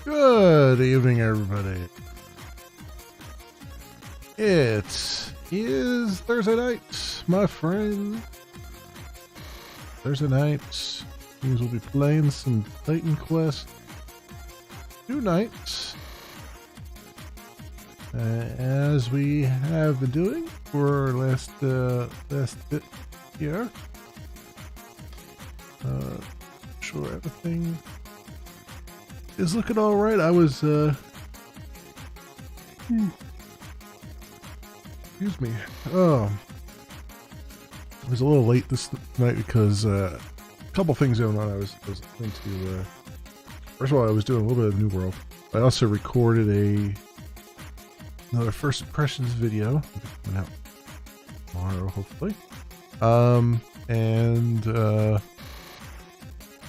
Good evening, everybody. It is Thursday night, my friend. Thursday night means we'll be playing some Titan Quest 2 nights, as we have been doing for last bit here. Sure, everything is looking all right. I was excuse me. I was a little late this night because a couple things going on. I was into first of all, I was doing a little bit of New World. I also recorded another first impressions video coming out tomorrow, hopefully.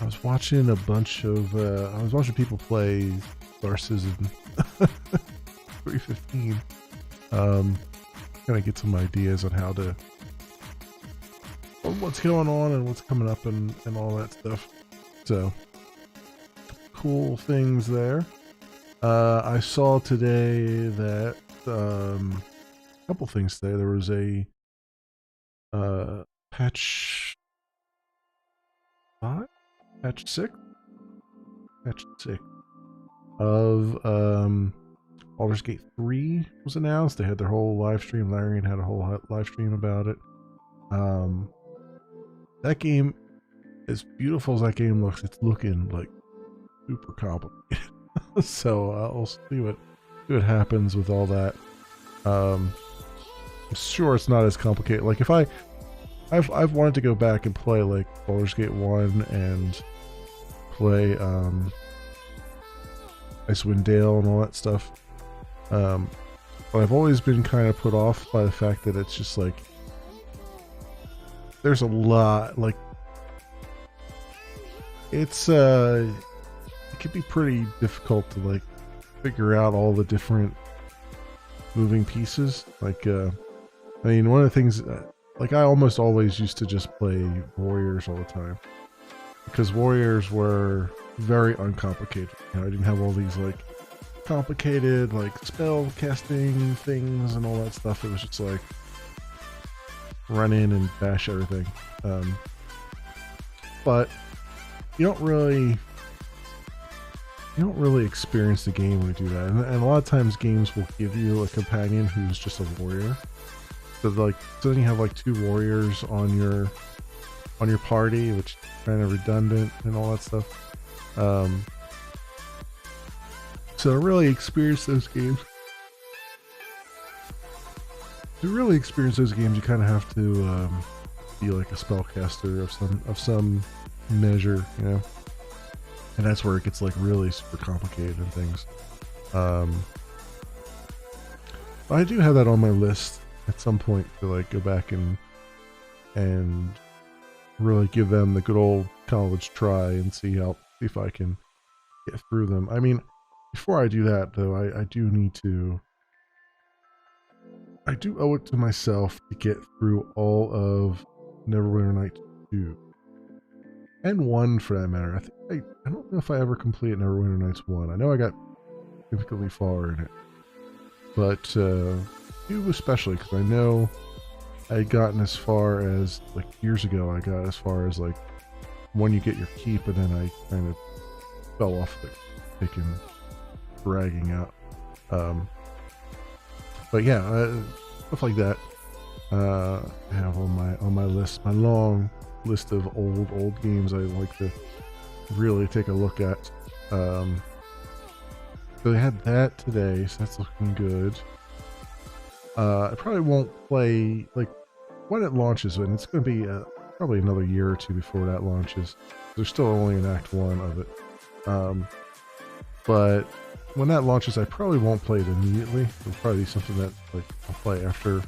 I was watching a bunch of I was watching people play Star Citizen 315. Kind of get some ideas on what's going on and what's coming up and all that stuff. So cool things there. I saw today that a couple things today. There was a patch 5? Patch 6 of Baldur's Gate 3 was announced. They had their whole live stream. Larian had a whole live stream about it. That game, as beautiful as that game looks, it's looking like super complicated. So I'll see what happens with all that. I'm sure it's not as complicated. Like if I've wanted to go back and play like Baldur's Gate 1 and play Icewind Dale and all that stuff. But I've always been kind of put off by the fact that it's just like there's a lot, like it can be pretty difficult to like figure out all the different moving pieces. Like I mean, one of the things like I almost always used to just play warriors all the time, because warriors were very uncomplicated. You know, I didn't have all these like complicated like spell casting things and all that stuff. It was just like run in and bash everything. But you don't really experience the game when you do that. And a lot of times games will give you a companion who's just a warrior. So then you have like 2 warriors on your party, which is kind of redundant and all that stuff. So to really experience those games, you kind of have to be like a spellcaster of some measure, you know. And that's where it gets like really super complicated and things. But I do have that on my list at some point to like go back and really give them the good old college try and see if I can get through them. I mean, before I do that though, I do owe it to myself to get through all of Neverwinter Nights 2 and 1 for that matter. I don't know if I ever completed Neverwinter Nights 1. I know I got significantly far in it, but 2 especially, because I know I had gotten as far as like years ago. I got as far as like when you get your keep, and then I kind of fell off the taking bragging out. But yeah, stuff like that. I have on my list, my long list of old games I like to really take a look at. So they had that today, so that's looking good. I probably won't play like when it launches, and it's going to be probably another year or 2 before that launches. There's still only in Act 1 of it. But when that launches, I probably won't play it immediately. It'll probably be something that like I'll play after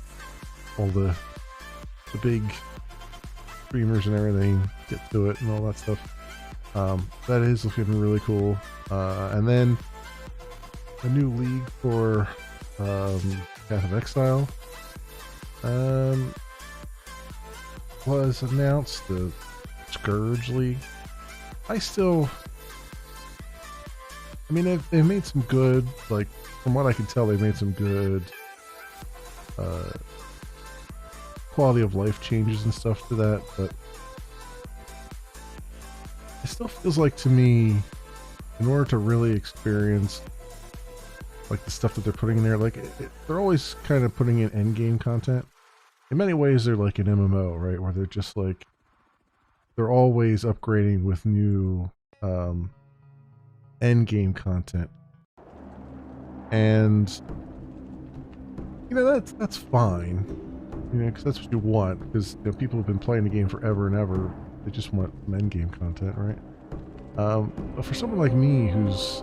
all the big streamers and everything get to it and all that stuff. That is looking really cool. And then a new league for Path of Exile was announced, the Scourge League. I still I mean, they've made some good, like, from what I can tell, they've made some good uh, quality of life changes and stuff to that, but it still feels like to me, in order to really experience like the stuff that they're putting in there, like they're always kind of putting in end game content. In many ways, they're like an MMO, right? Where they're just like they're always upgrading with new end game content, and you know that's fine, you know, because that's what you want. Because you know, people have been playing the game forever and ever. They just want end game content, right? But for someone like me who's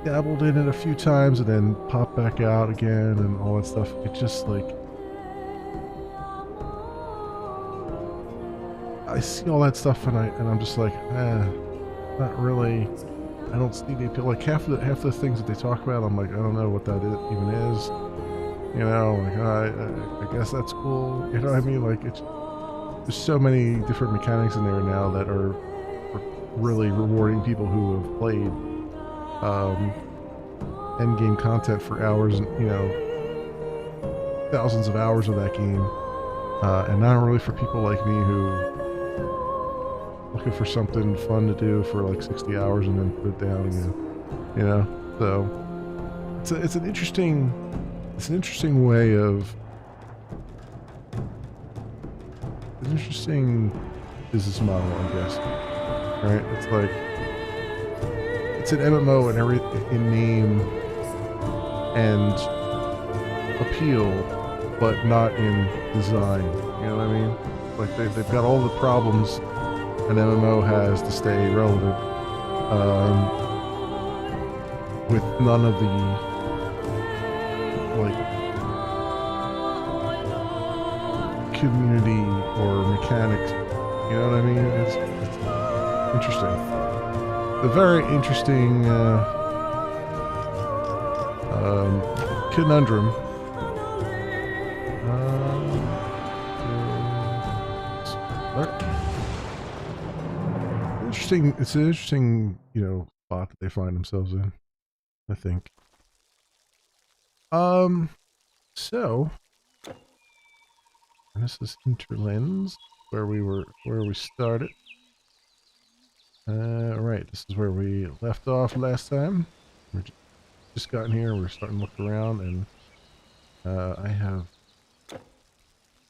dabbled in it a few times and then popped back out again and all that stuff, it just like I see all that stuff and I'm just like, not really. I don't see the appeal. Like half the things that they talk about, I'm like, I don't know what that even is. You know, like I guess that's cool. You know what I mean? Like there's so many different mechanics in there now that are really rewarding people who have played end game content for hours and you know thousands of hours of that game, and not really for people like me who looking for something fun to do for like 60 hours and then put it down again. You know, so it's an interesting way of an interesting business model, I guess. Right? It's like it's an MMO in in name and appeal, but not in design. You know what I mean? Like they've got all the problems an MMO has to stay relevant, with none of the like community or mechanics. You know what I mean? It's interesting. The very interesting conundrum. Interesting. It's an interesting, you know, spot that they find themselves in, I think. So this is Interlens, where we started. Right, this is where we left off last time. We're just gotten here. We're starting to look around, and I have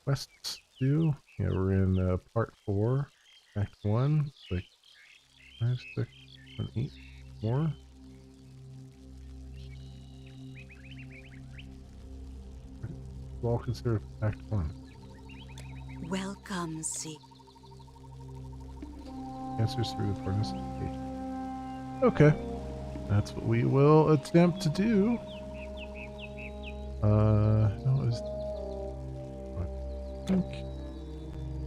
quests to do. Yeah, we're in part 4, Act 1. Like 5, 6, 7, 8 more. All considered Act 1. Welcome, Sept. Answers through the furnace. Okay, that's what we will attempt to do. How is? I think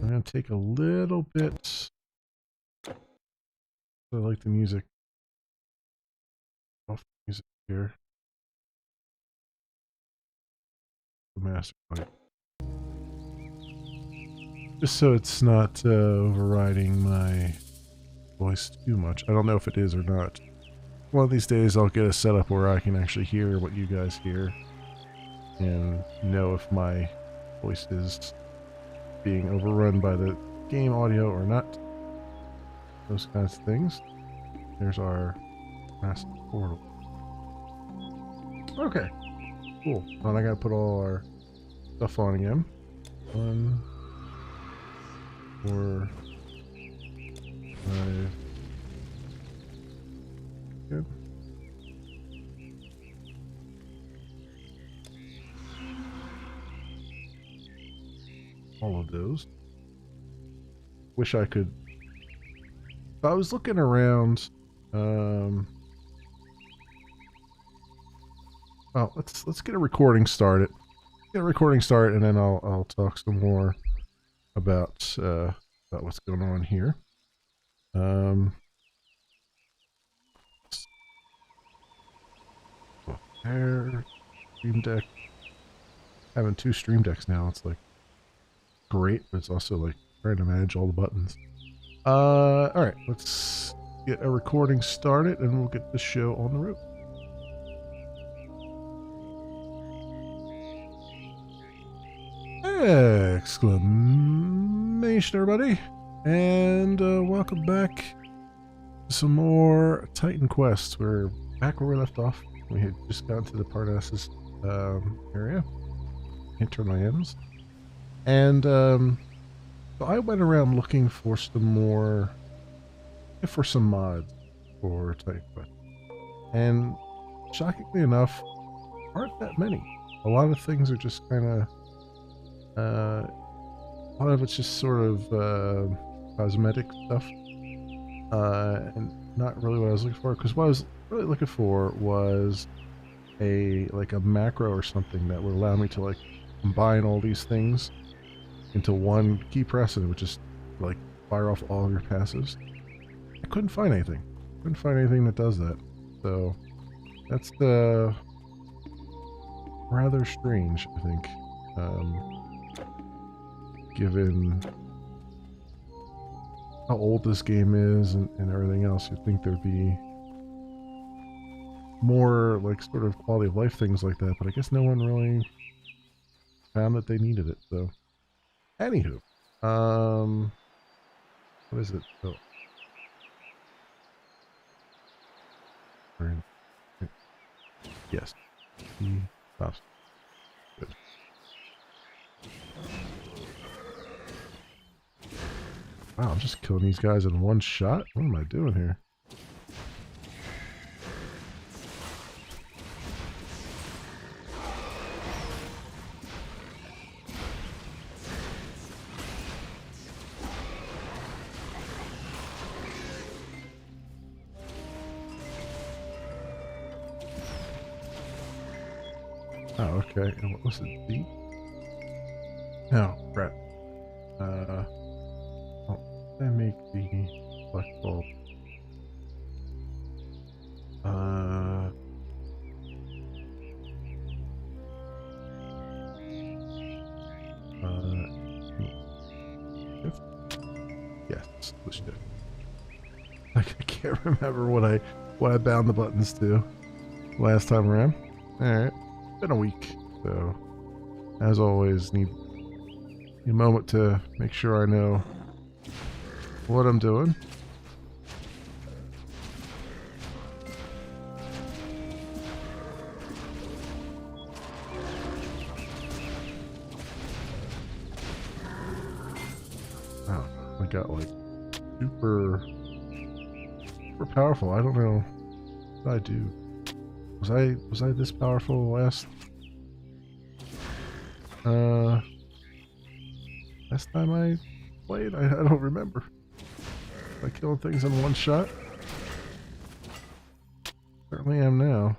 I'm gonna take a little bit. I like the music. Off the music here. The master point. Just so it's not overriding my voice too much. I don't know if it is or not. One of these days I'll get a setup where I can actually hear what you guys hear and know if my voice is being overrun by the game audio or not. Those kinds of things. There's our master portal. Okay, cool. Now I gotta put all our stuff on again. 1, 4, 5. Good. All of those. Wish I could. I was looking around. Well, let's get a recording started. Get a recording started, and then I'll talk some more about what's going on here. There, Stream Deck. Having 2 Stream Decks now, it's like great, but it's also like trying to manage all the buttons. All right, let's get a recording started and we'll get the show on the road. Exclamation, everybody. And welcome back to some more Titan quests. We're back where we left off. We had just gotten to the Parnassus area, Hinterlands. And so I went around looking for some mods for Titan Quest. And shockingly enough, aren't that many. A lot of things are just kind of a lot of it's just sort of cosmetic stuff, and not really what I was looking for. Because what I was really looking for was a macro or something that would allow me to like combine all these things into one key press, and it would just like fire off all of your passives. I couldn't find anything. Couldn't find anything that does that. So that's rather strange, I think. Given how old this game is and everything else, you'd think there'd be more like sort of quality of life things like that, but I guess no one really found that they needed it. So anywho, what is it? Oh. Yes. Good. Wow, I'm just killing these guys in one shot? What am I doing here? Oh, okay. And what was it? D? No, crap. I make the black bulb. Shift? Yes, the shift. I can't remember what I bound the buttons to last time around. Alright. Been a week, so as always need a moment to make sure I know what I'm doing. Wow, I got like super powerful. I don't know what I do. Was I this powerful last time I played? I don't remember. Am I killing things in one shot? Certainly am now.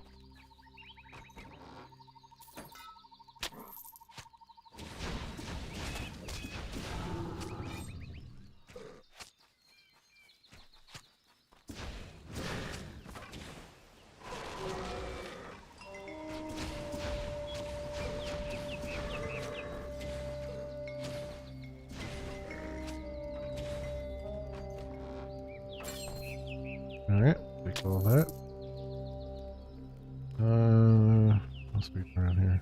Alright, take all that. Let's be around here.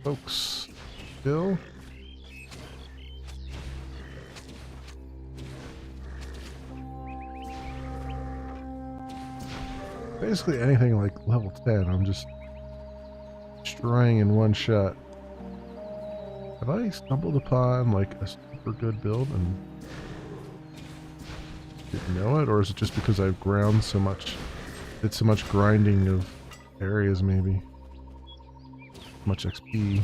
Folks, still. Basically anything like level 10, I'm just destroying in one shot. Have I stumbled upon like a super good build and didn't know it, or is it just because I've ground so much, did so much grinding of areas maybe? Much XP.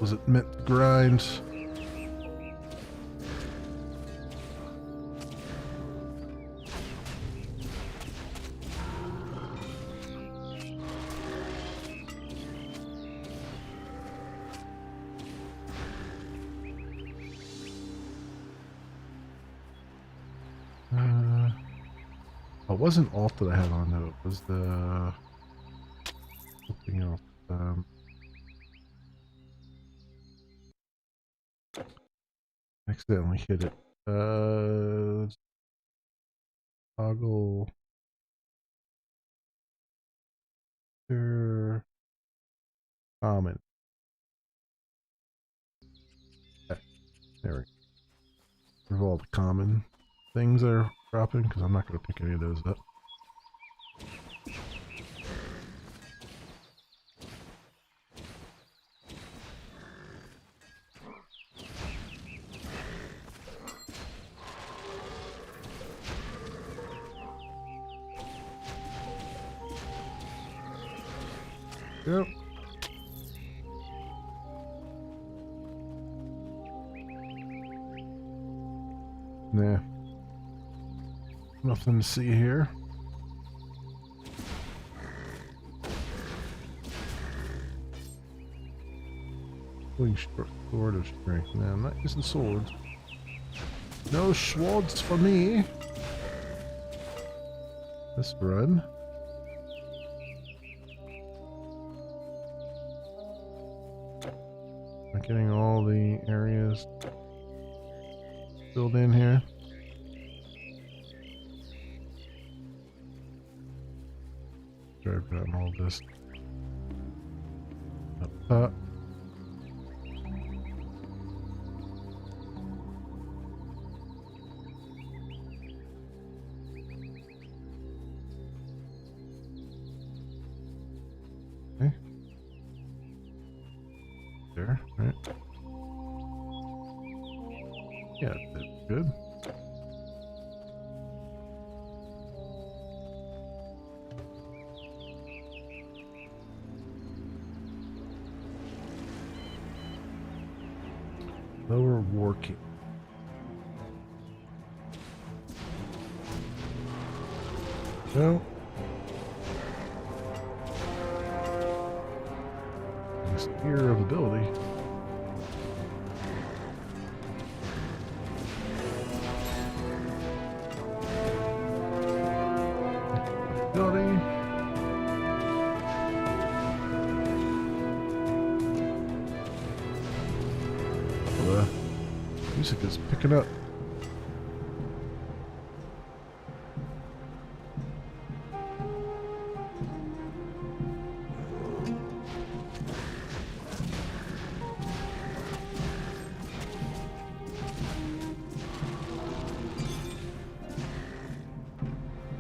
Was it meant to grind? It wasn't alt that I had on though, it was the something else. accidentally hit it. Toggle. Common. There we go. Of all the common things that are dropping, because I'm not going to pick any of those up. Yep. Nah. Nothing to see here. Sword of strength. Nah, I'm not using swords. No swords for me. This run. I'm getting all the areas filled in here. Drive down all this up top. Okay. There, right? Yeah, that's good. Lower working. No. Sphere of ability. Ability. The music is picking up.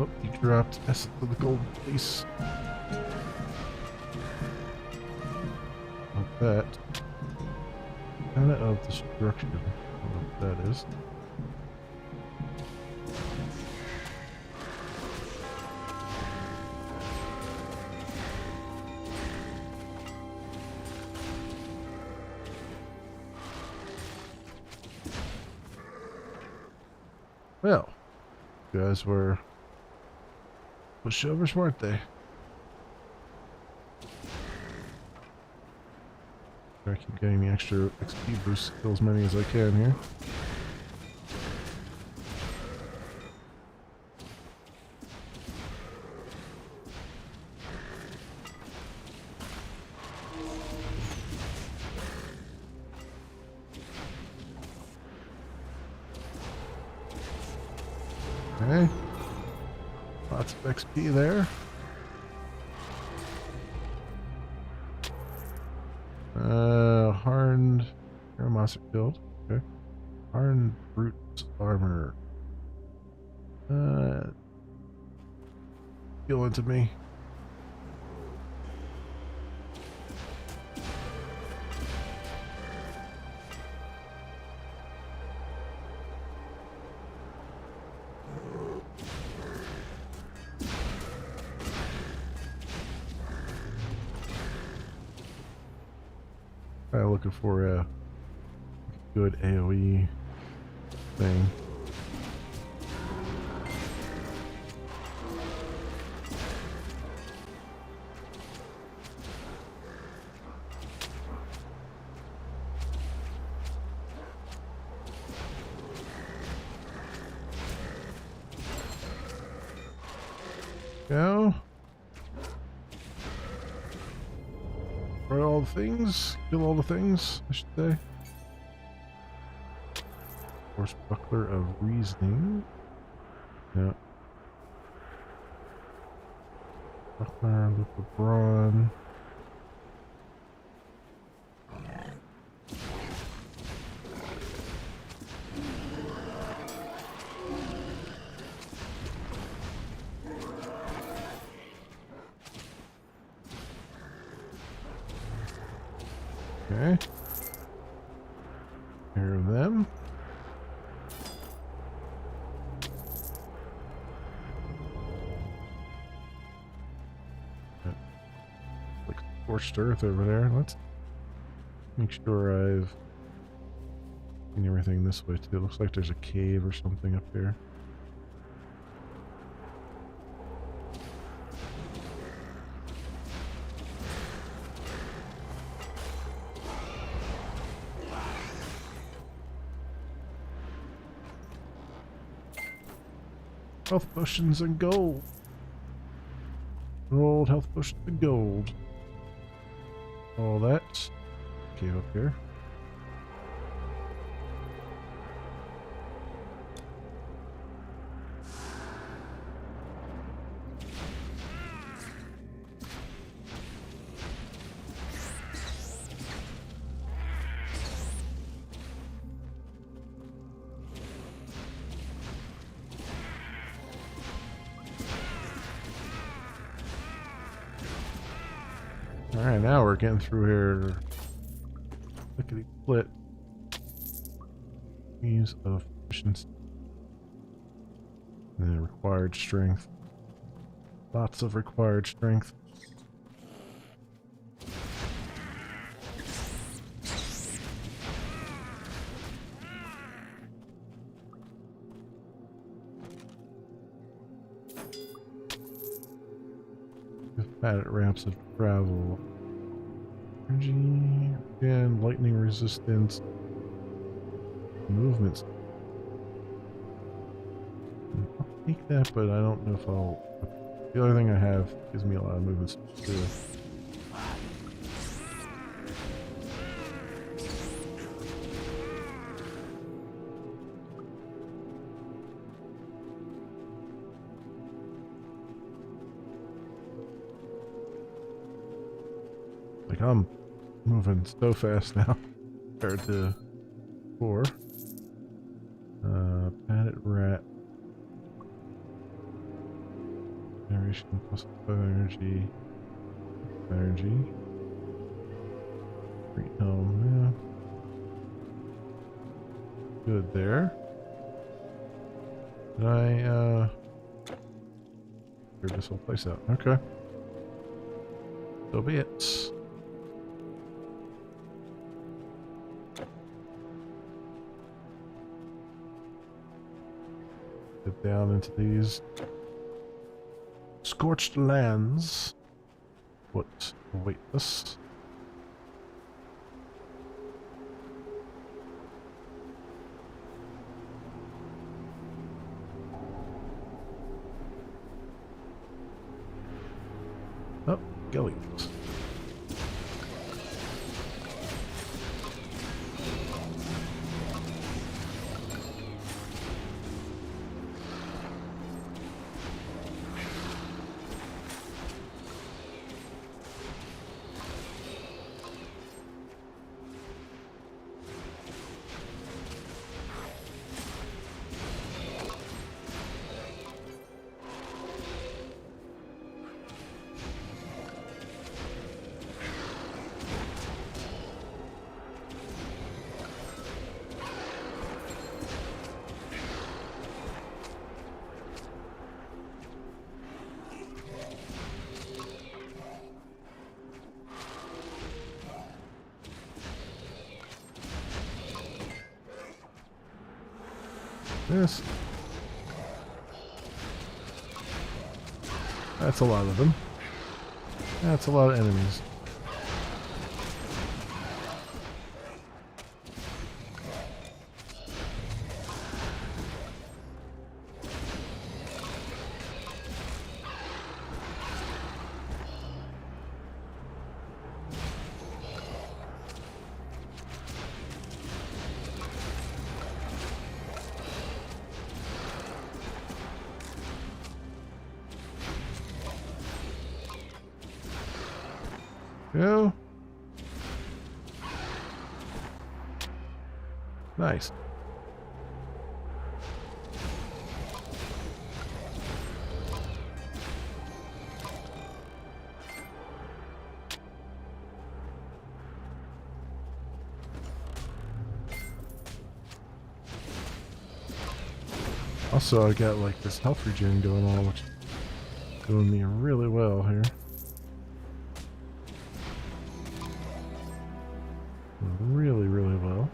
Oh, he dropped essence of the gold piece. Like that. Kind of destruction. I don't know what that is. Well, you guys were pushovers, weren't they? I keep getting the extra XP boost, kill as many as I can here. Okay. Lots of XP there. Hardened Tomas are killed. Okay. Hardened Brute's armor. Heal into me. Kind of looking for a good AoE thing. Go. All the things, kill all the things, I should say. Force Buckler of Reasoning. No. Buckler, Loop of Brawn. Okay. Care of them. Like scorched earth over there. Let's make sure I've seen everything this way too. It looks like there's a cave or something up here. Health potions and gold. Gold, health potions and gold. All that. Cave up here. Alright, now we're getting through here. Lickety split. Use of efficiency. And required strength. Lots of required strength. Padded ramps of travel. Energy and lightning resistance. Movements. I'll take that, but I don't know if I'll. The other thing I have gives me a lot of movements too. Like I'm moving so fast now compared to before. Padded rat. Generation plus energy. Energy. Green helm, yeah. Good there. Did I clear this whole place out? Okay. So be it. Get down into these scorched lands. What await us? Oh, gullies. Yes. That's a lot of them. That's a lot of enemies. go. Nice. Also, I got like this health regen going on, which is doing me really well here. Really, really well.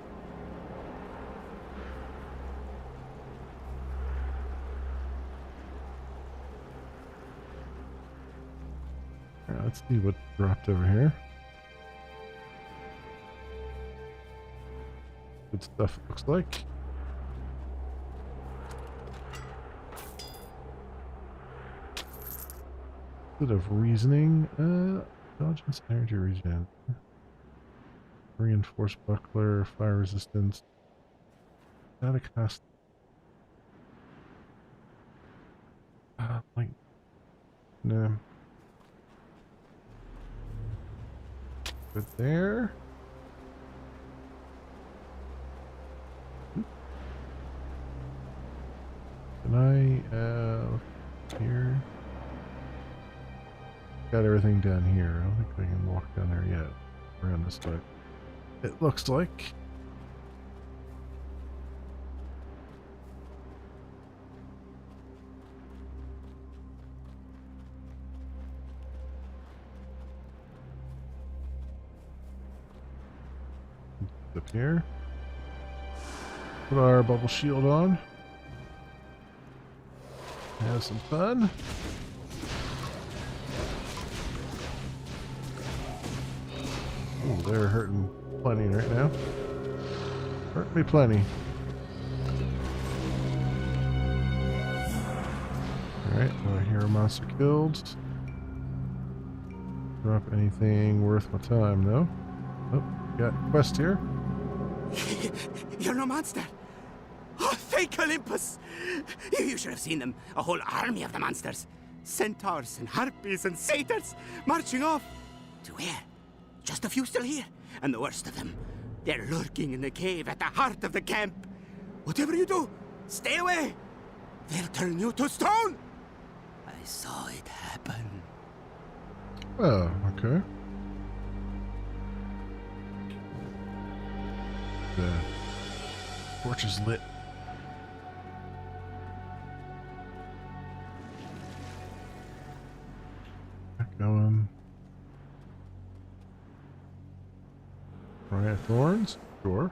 Alright, let's see what dropped over here. Good stuff, it looks like. Bit of reasoning. Intelligence, energy regen. Reinforced buckler, fire resistance. Static cast. Like, no. Good there. Can I, here? Got everything down here. I don't think I can walk down there yet. Around this way. It looks like. Up here. Put our bubble shield on. Have some fun. Oh, they're hurting plenty right now. Hurt me plenty. Alright, well, hero monster killed. Drop anything worth my time, though. Oh, got a quest here. You're no monster. Oh, thank Olympus. You should have seen them. A whole army of the monsters. Centaurs and harpies and satyrs marching off. To where? Just a few still here. And the worst of them, they're lurking in the cave at the heart of the camp. Whatever you do, stay away. They'll turn you to stone. I saw it happen. Oh, okay. The torch is lit. Going. Riot Thorns? Sure.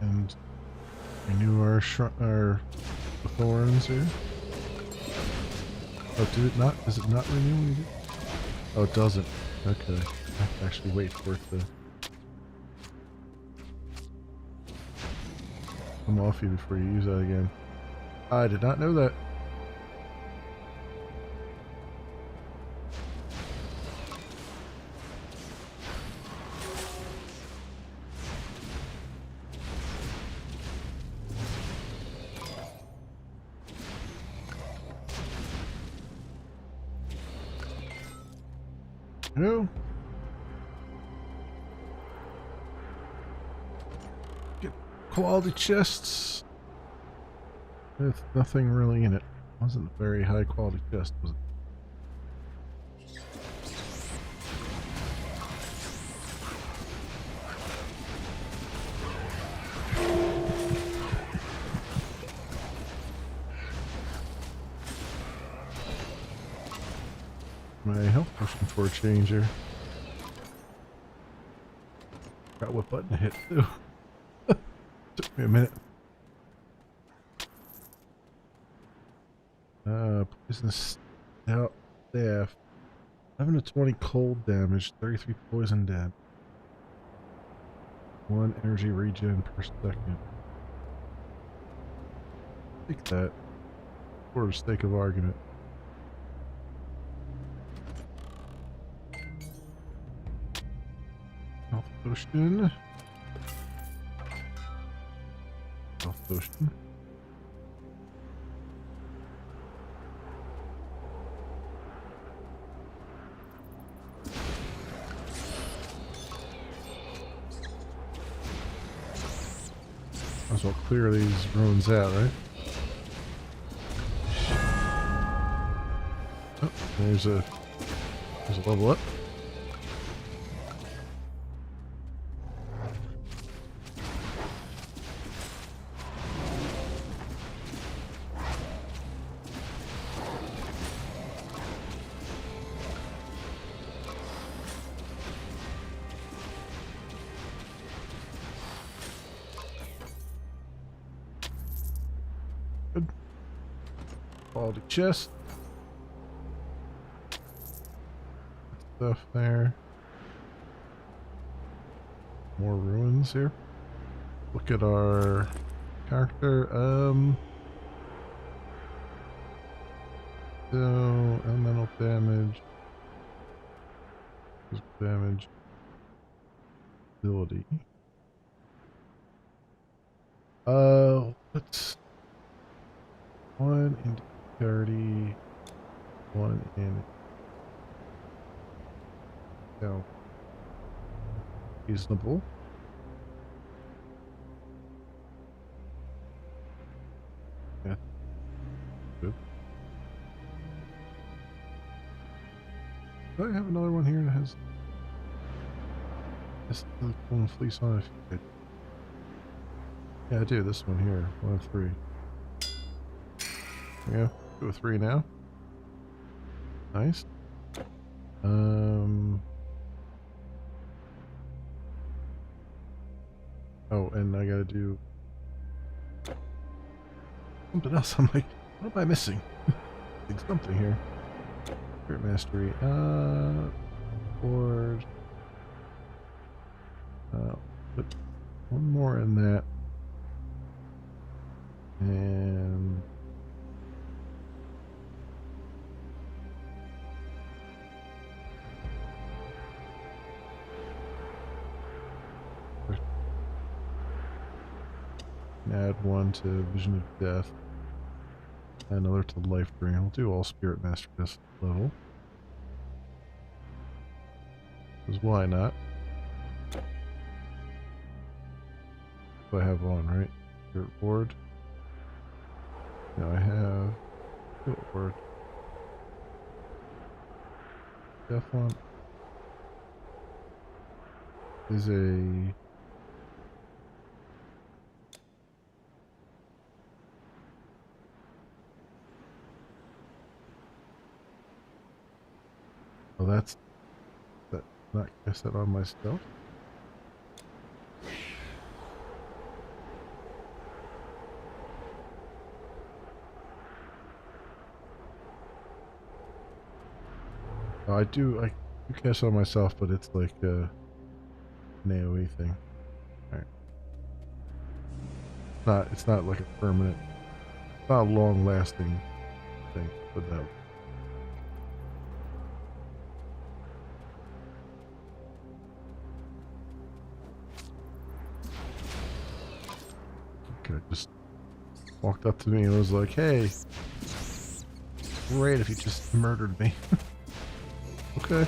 And renew our thorns here. Oh, did it not? Does it not renew when you do? Oh, it doesn't. Okay. I have to actually wait for it to come off you before you use that again. I did not know that. No. Get quality chests with nothing really in it. Wasn't a very high quality chest, was it? my health potion for a change here. Forgot what button to hit too. Took me a minute. Poison stout staff. 11 to 20 cold damage, 33 poison damage. 1 energy regen per second. Take that for the sake of argument. Health potion. Health potion. Might as well clear these ruins out, right? Oh, there's a level up. Good. Quality chest. Stuff there. More ruins here. Look at our character. So elemental damage, physical damage, ability. What's 1 in 30, 1 in. No. Reasonable. Yeah. Good. Do I have another one here that has this golden fleece on it? Yeah, I do. This one here. 1 of 3. Yeah. 2 of 3 now. Nice. Oh, and I gotta do something else. I'm like, what am I missing? Think something here. Spirit mastery. Board. Put 1 more in that. And add 1 to Vision of Death. And another to Life Drain. I'll do all Spirit Master this level. Because why not? I have on, right? Spirit Ward. Now I have Spirit Ward. Death one is a oh, that's not cast that on myself. Oh, I do cast on myself, but it's like an AoE thing. All right. It's not like a permanent, it's not a long-lasting thing. But that. Okay, just walked up to me and was like, "Hey, great if you just murdered me." Okay,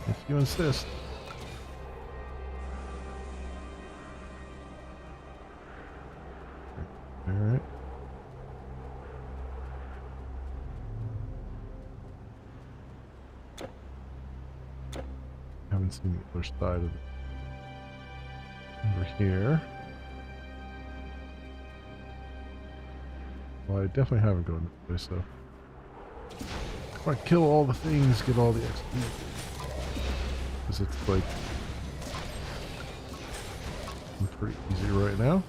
if you insist. All right. Haven't seen the other side of it. Over here. Well, I definitely haven't gone this way, so. I kill all the things, get all the XP. Because it's like pretty easy right now.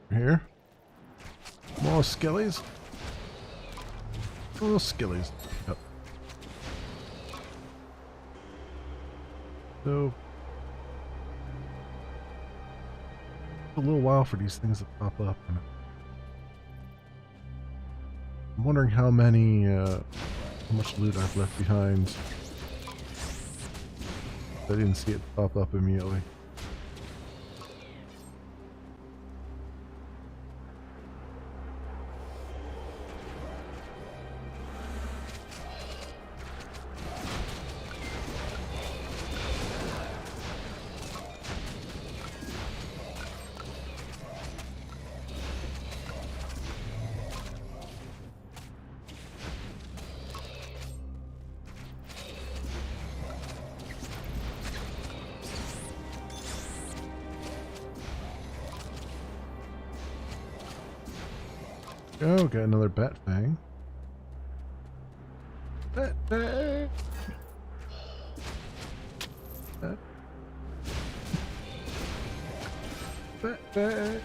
Here. More skillies. More skillies. Yep. So, a little while for these things to pop up. I'm wondering how much loot I've left behind. I didn't see it pop up immediately. Oh, got another bat fang. Bat fang. Bat. Bat fang.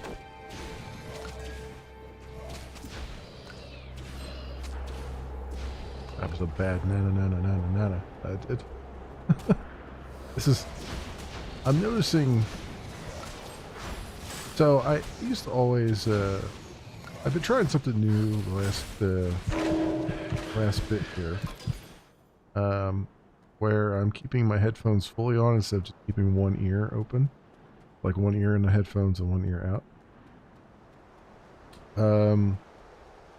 That was a bad nana. I did. This is. I'm noticing. So I used to always. I've been trying something new the last bit here, where I'm keeping my headphones fully on instead of just keeping one ear open, like one ear in the headphones and one ear out.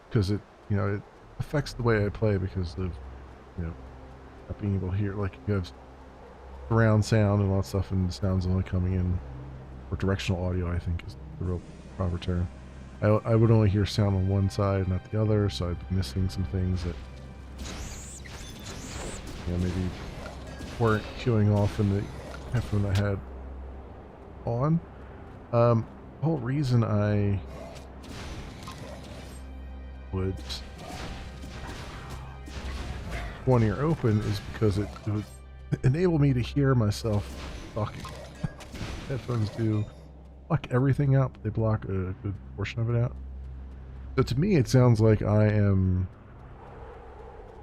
Because it affects the way I play because of not being able to hear, like you have surround sound and all that stuff, and the sound's only coming in, or directional audio I think is the real proper term. I would only hear sound on one side, not the other, so I'd be missing some things that maybe weren't queuing off in the headphone I had on. The whole reason I would one ear open is because it would enable me to hear myself talking. Headphones do block everything out, but they block a good portion of it out. So to me, it sounds like I am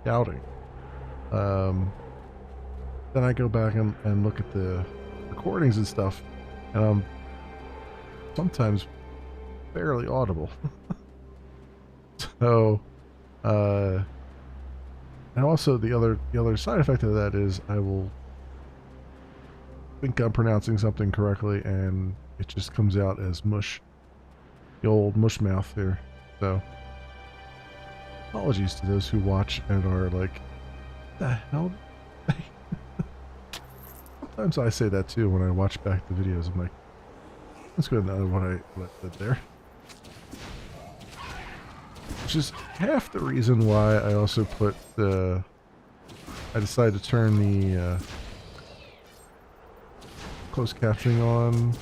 shouting. Then I go back and look at the recordings and stuff, and I'm sometimes barely audible. So, and also the other side effect of that is I will think I'm pronouncing something correctly, and it just comes out as mush. The old mush mouth here. So, apologies to those who watch and are like, the hell? Sometimes I say that too when I watch back the videos. I'm like, let's go ahead and know what I said there. Which is half the reason why I also put I decided to turn the closed captioning on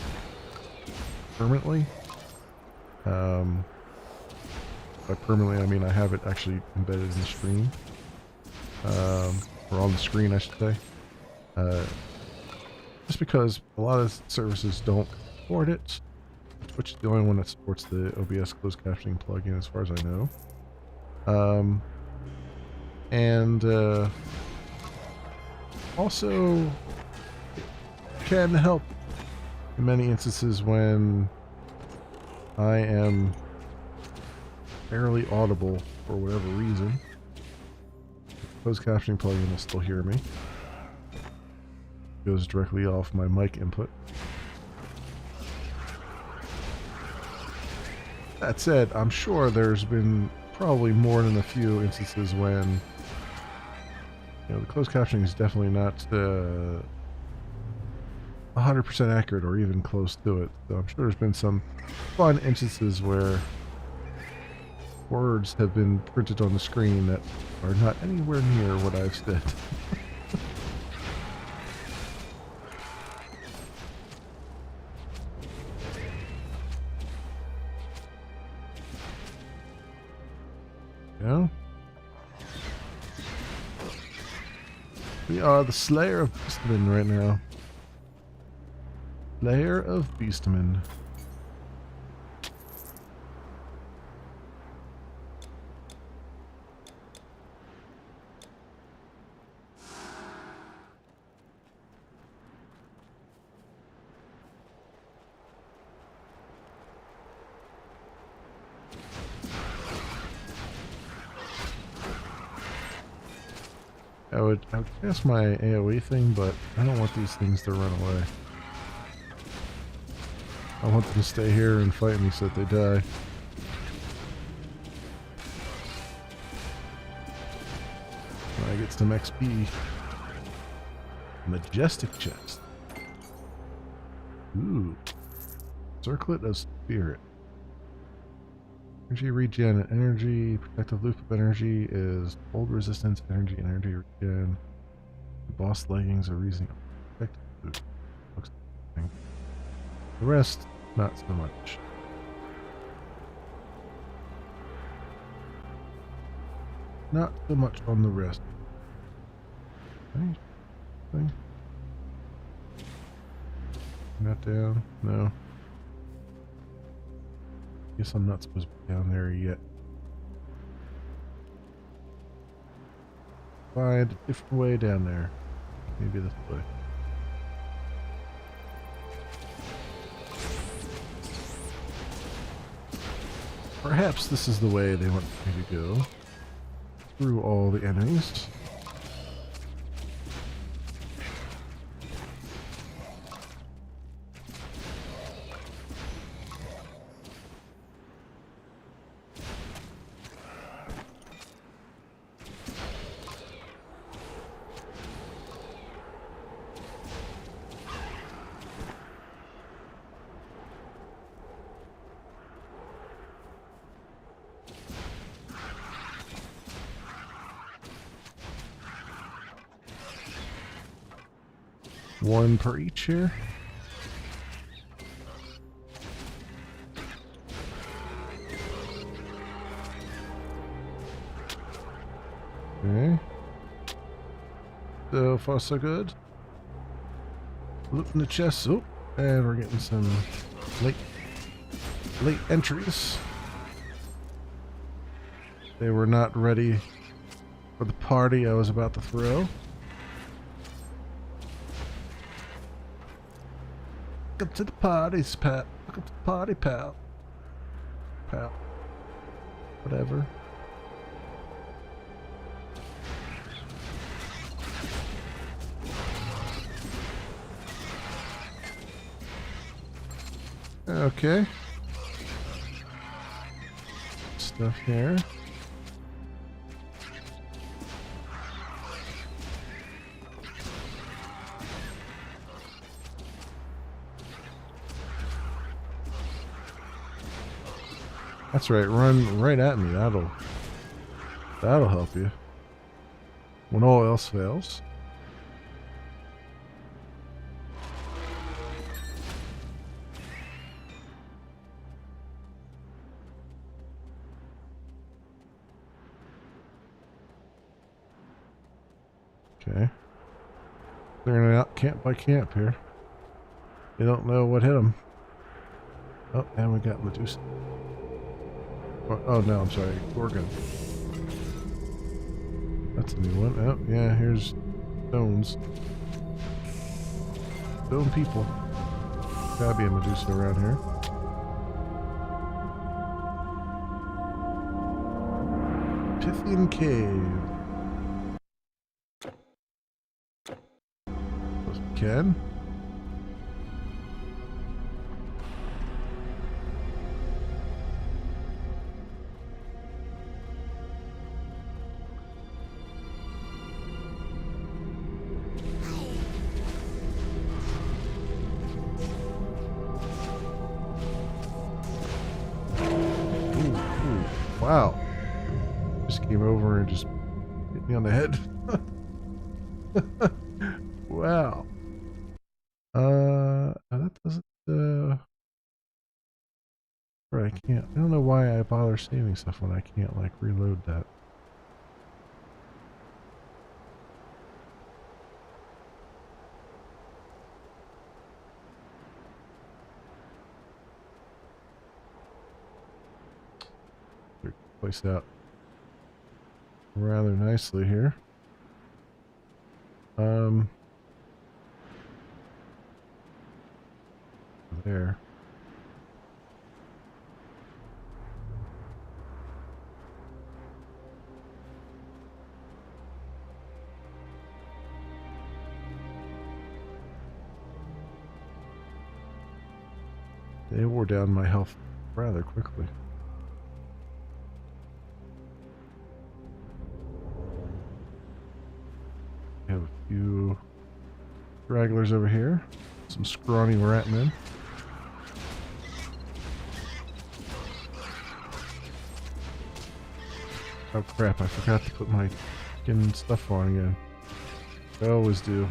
permanently. By permanently, I mean I have it actually embedded in the screen. Or on the screen, I should say. Just because a lot of services don't support it. Twitch is the only one that supports the OBS closed captioning plugin as far as I know. Also it can help in many instances when I am barely audible for whatever reason. The closed captioning plugin will still hear me. It goes directly off my mic input. That said, I'm sure there's been probably more than a few instances when, you know, the closed captioning is definitely not 100% accurate or even close to it. So I'm sure there's been some fun instances where words have been printed on the screen that are not anywhere near what I've said. Yeah. We are the Slayer of Beastmen right now. Slayer of Beastmen. I would cast my AoE thing, but I don't want these things to run away. I want them to stay here and fight me so that they die. I get some XP. Majestic chest. Ooh. Circlet of Spirit. Energy regen, energy, protective loop of energy is cold resistance, energy regen. Boss leggings are reasoning. Protective loop. Looks like the rest, not so much. Not so much on the rest. Thing. Not down? No. Guess I'm not supposed to be down there yet. Find a different way down there. Maybe this way. Perhaps this is the way they want me to go. Through all the enemies. One per each here. Okay. So far so good. Loot in the chest. Oh, and we're getting some late entries. They were not ready for the party I was about to throw. Welcome to the parties, Pat. Welcome to the party, pal. Pal. Whatever. Okay. Stuff here. That's right, run right at me. That'll help you. When all else fails. Okay. Clearing it out camp by camp here. You don't know what hit them. Oh, and we got Medusa. Oh no, I'm sorry, Gorgon. That's a new one. Oh, yeah, here's stones. Stone people. Gotta be a Medusa around here. Pythian Cave. As we can. Wow. Just came over and just hit me on the head. Wow. That doesn't, right, I can't, I don't know why I bother saving stuff when I can't, like, reload that. Place out rather nicely here. There. They wore down my health rather quickly. We have a few stragglers over here. Some scrawny rat men. Oh crap, I forgot to put my fucking stuff on again. I always do.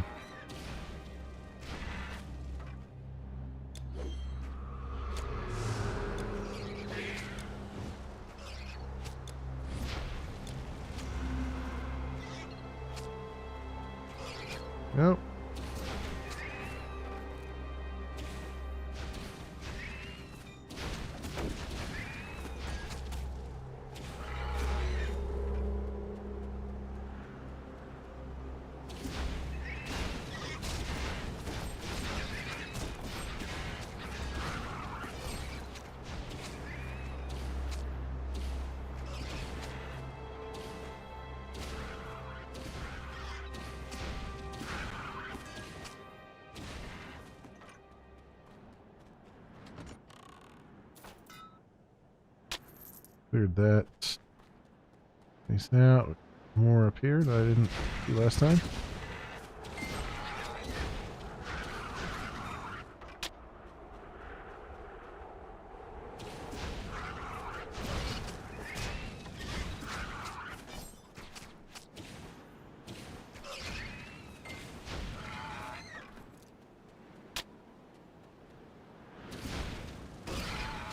Nope. Cleared that. Nice out. More up here that I didn't see last time.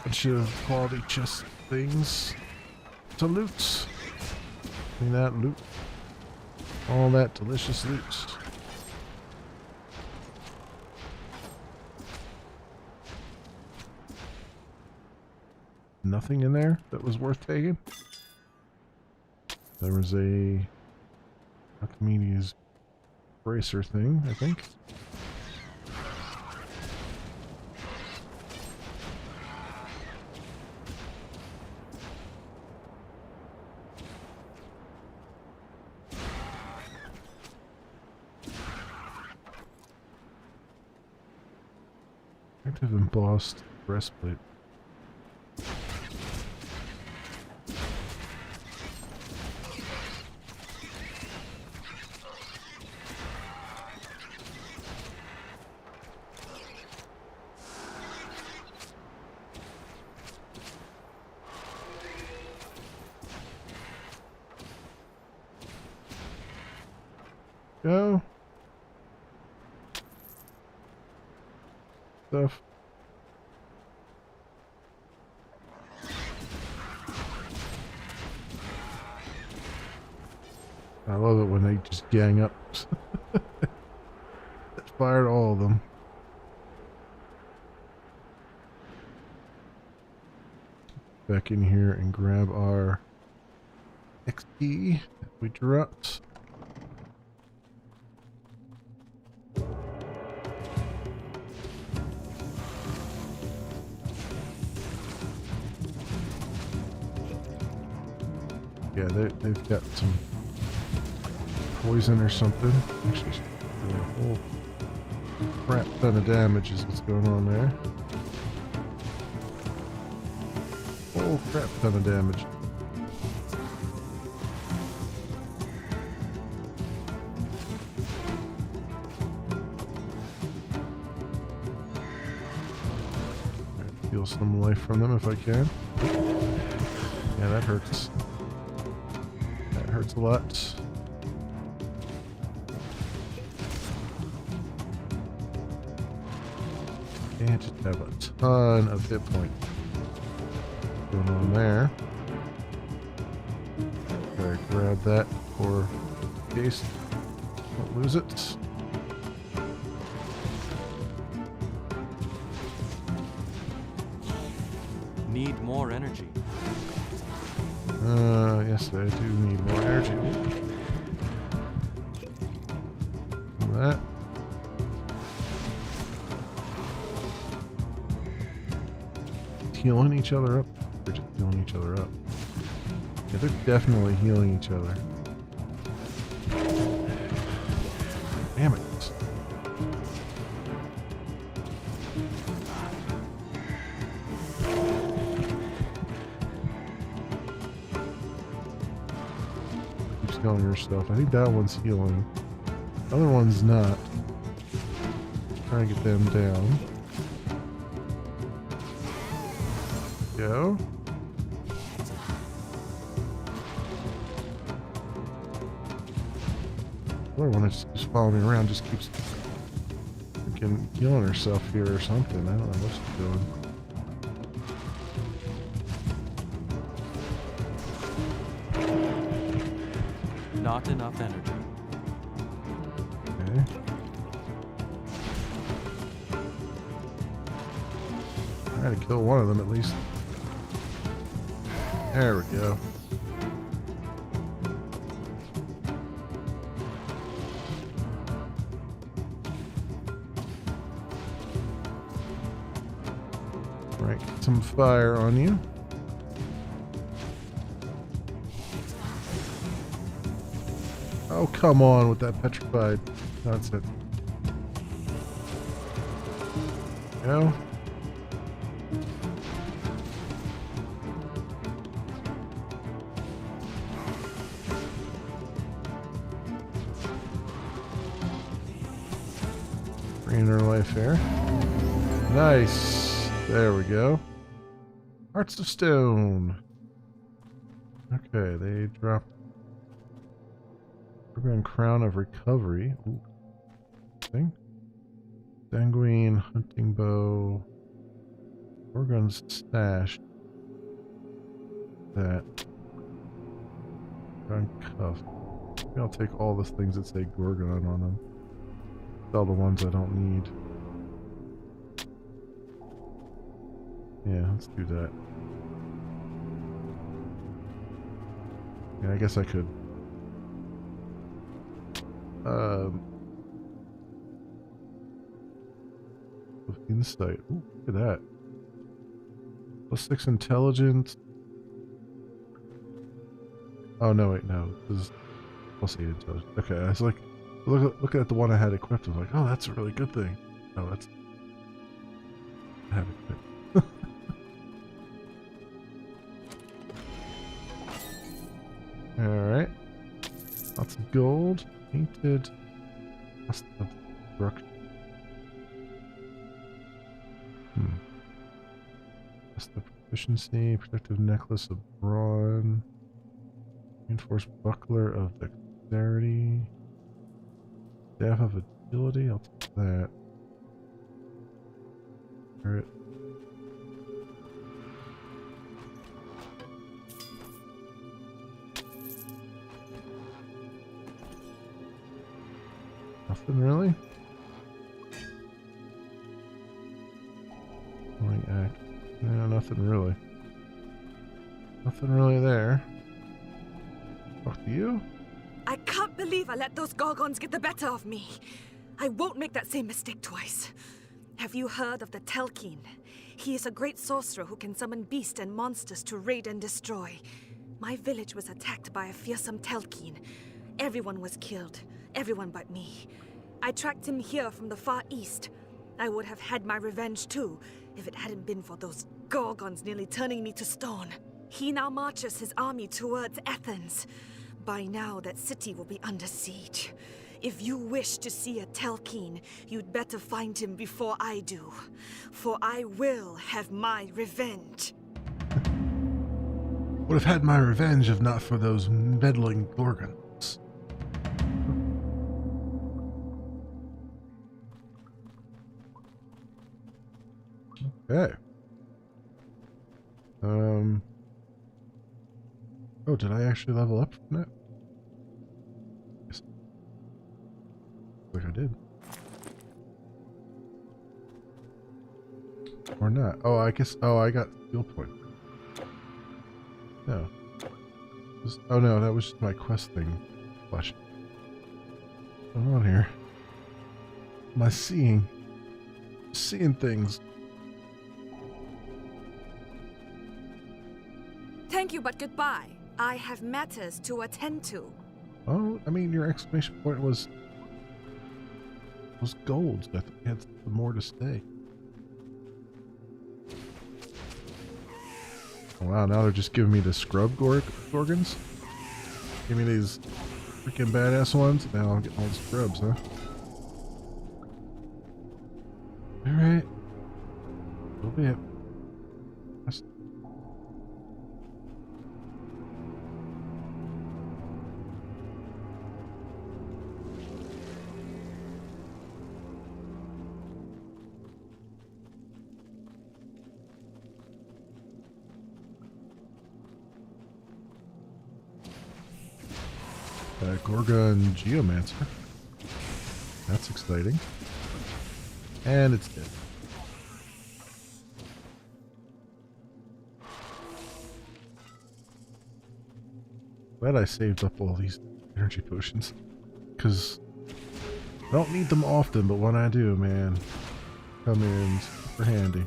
Bunch of quality chest things to loot. Bring that loot. All that delicious loot. Nothing in there that was worth taking. There was a Archimedes bracer thing, I think. Active embossed breastplate. Go. Stuff. I love it when they just gang up. That fired all of them. Back in here and grab our XP that we dropped. Yeah, they've got some poison or something. Actually, a whole crap ton of damage is what's going on there. Whole crap ton of damage. Steal some life from them if I can. Yeah, that hurts. That hurts a lot. And just have a ton of hit points going on there. Okay, grab that for case. Don't lose it. Need more energy. Yes, I do need more energy. That. Healing each other up. They're just healing each other up. Yeah, they're definitely healing each other. Damn it. Keeps killing yourself. I think that one's healing. The other one's not. Trying to get them down. Go. The other one is just following me around, just keeps freaking healing herself here or something. I don't know what she's doing. Not enough energy. Okay. I had to kill one of them at least. There we go. Right, get some fire on you. Oh, come on with that petrified nonsense. Go. Her life here. Nice. There we go. Hearts of Stone. Okay, they dropped Crown of Recovery. Ooh. Thing. Sanguine Hunting Bow. Gorgon's Stash. That. Gun Cuff. Maybe I'll take all the things that say Gorgon on them. All the ones I don't need. Yeah, let's do that. Yeah, I guess I could. With insight. Ooh, look at that. +6 intelligence. Oh no, wait, no. This is +8 intelligence. Okay, I was like, look at the one I had equipped. I was like, oh, that's a really good thing. Oh, that's. I have it equipped. Alright. Lots of gold. Painted. Cost of destruction. Cost of proficiency. Protective necklace of brawn. Reinforced buckler of dexterity. Staff of agility. I'll take that. Alright. Nothing really? Act. No, nothing really. Nothing really there. Talk to you? I can't believe I let those Gorgons get the better of me. I won't make that same mistake twice. Have you heard of the Telkeen? He is a great sorcerer who can summon beasts and monsters to raid and destroy. My village was attacked by a fearsome Telkeen. Everyone was killed. Everyone but me. I tracked him here from the far east. I would have had my revenge too, if it hadn't been for those Gorgons nearly turning me to stone. He now marches his army towards Athens. By now, that city will be under siege. If you wish to see a Telkeen, you'd better find him before I do. For I will have my revenge. Would have had my revenge if not for those meddling Gorgons. Okay. Oh, did I actually level up from that? Yes. Like I did. Or not. Oh, I guess. Oh, I got skill point. No. Oh no, that was just my quest thing. Flashing. What's going on here? Am I seeing? Seeing things. Thank you, but goodbye. I have matters to attend to. Oh, I mean, your exclamation point was gold. I thought you had some more to say. Oh, wow, now they're just giving me the scrub Gorgons? Give me these freaking badass ones. Now I'm getting all the scrubs, huh? Alright. Little bit. Gorgon Geomancer. That's exciting. And it's dead. Glad I saved up all these energy potions. Because I don't need them often, but when I do, man, come in super handy.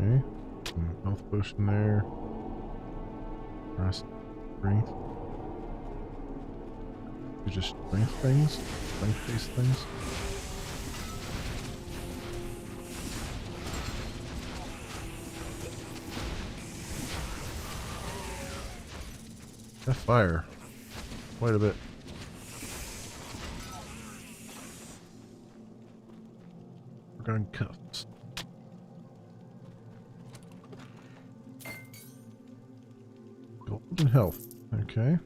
Okay. Health potion there. Rest. Strength. You just strength things? Strength-based things? That fire. Quite a bit. Gun cuffs. Golden health. Okay.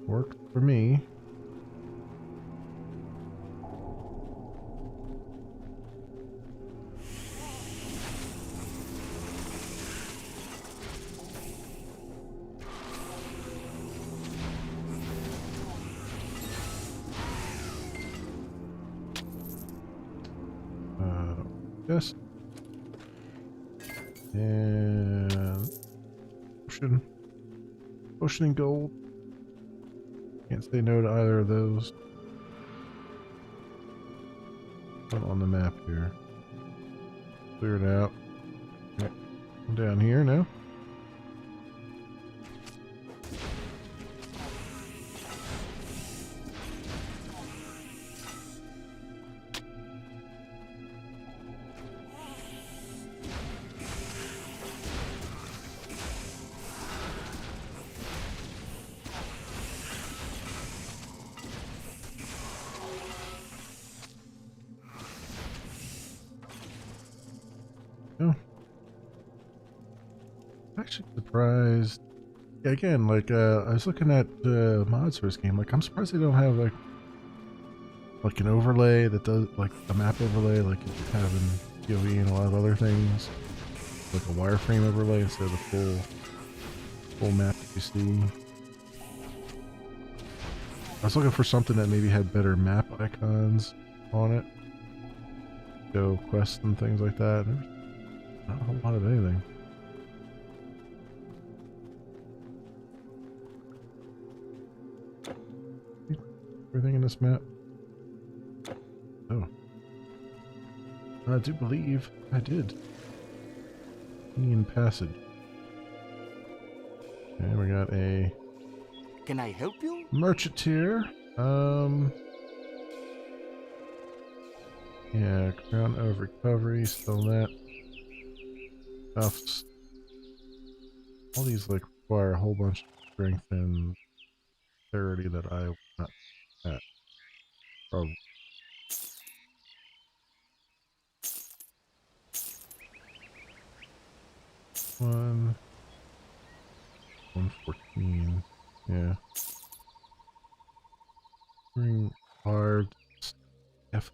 Worked for me. Yes. And potion. Potion and gold. Can't say no to either of those. Put on the map here. Clear it out. Okay. I'm down here now. Oh. I'm actually surprised. Yeah, again, like, I was looking at mods for this game. Like, I'm surprised they don't have, like an overlay that does, like, a map overlay, like you have in PoE and a lot of other things. Like a wireframe overlay instead of the full map that you see. I was looking for something that maybe had better map icons on it. Go quests and things like that. There's not a whole lot of anything. Everything in this map. Oh. I do believe I did. Union Passage. Okay, we got a Can I help you? Merchateer. Yeah, Crown of Recovery, sell that. Cuffs. All these like require a whole bunch of strength and dexterity that I will not have. Probably. One. 114. Yeah. Bring hard. F.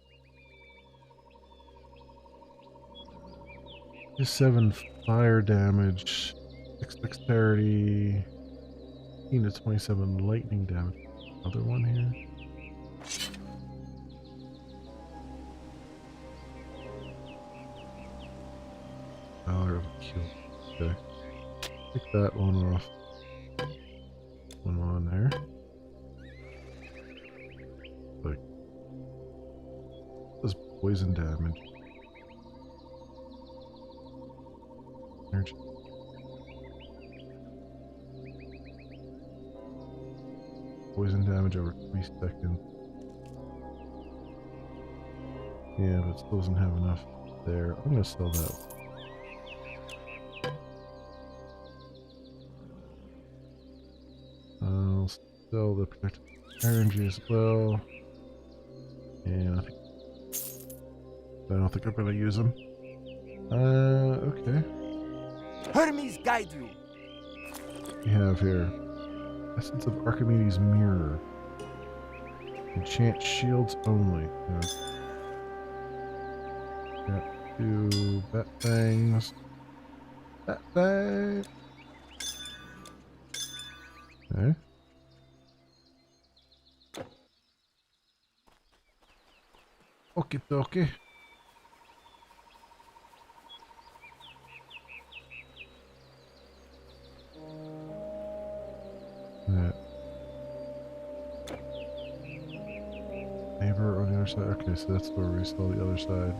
7 fire damage. 6 dexterity. 15 to 27 lightning damage. Another one here. Power of kill. Okay. Take that one off. One on there. Like, does poison damage. Energy. Poison damage over 3 seconds. Yeah, but it still doesn't have enough there. I'm gonna sell that one. I'll sell the protective energy as well. And I don't think I'm gonna use them. Okay. Hermes guide you. We have here Essence of Archimedes' Mirror. Enchant shields only. Got 2 bat fangs. Bat fang. Okay. Okie dokie. That. Neighbor on the other side. Okay, so that's where we saw the other side.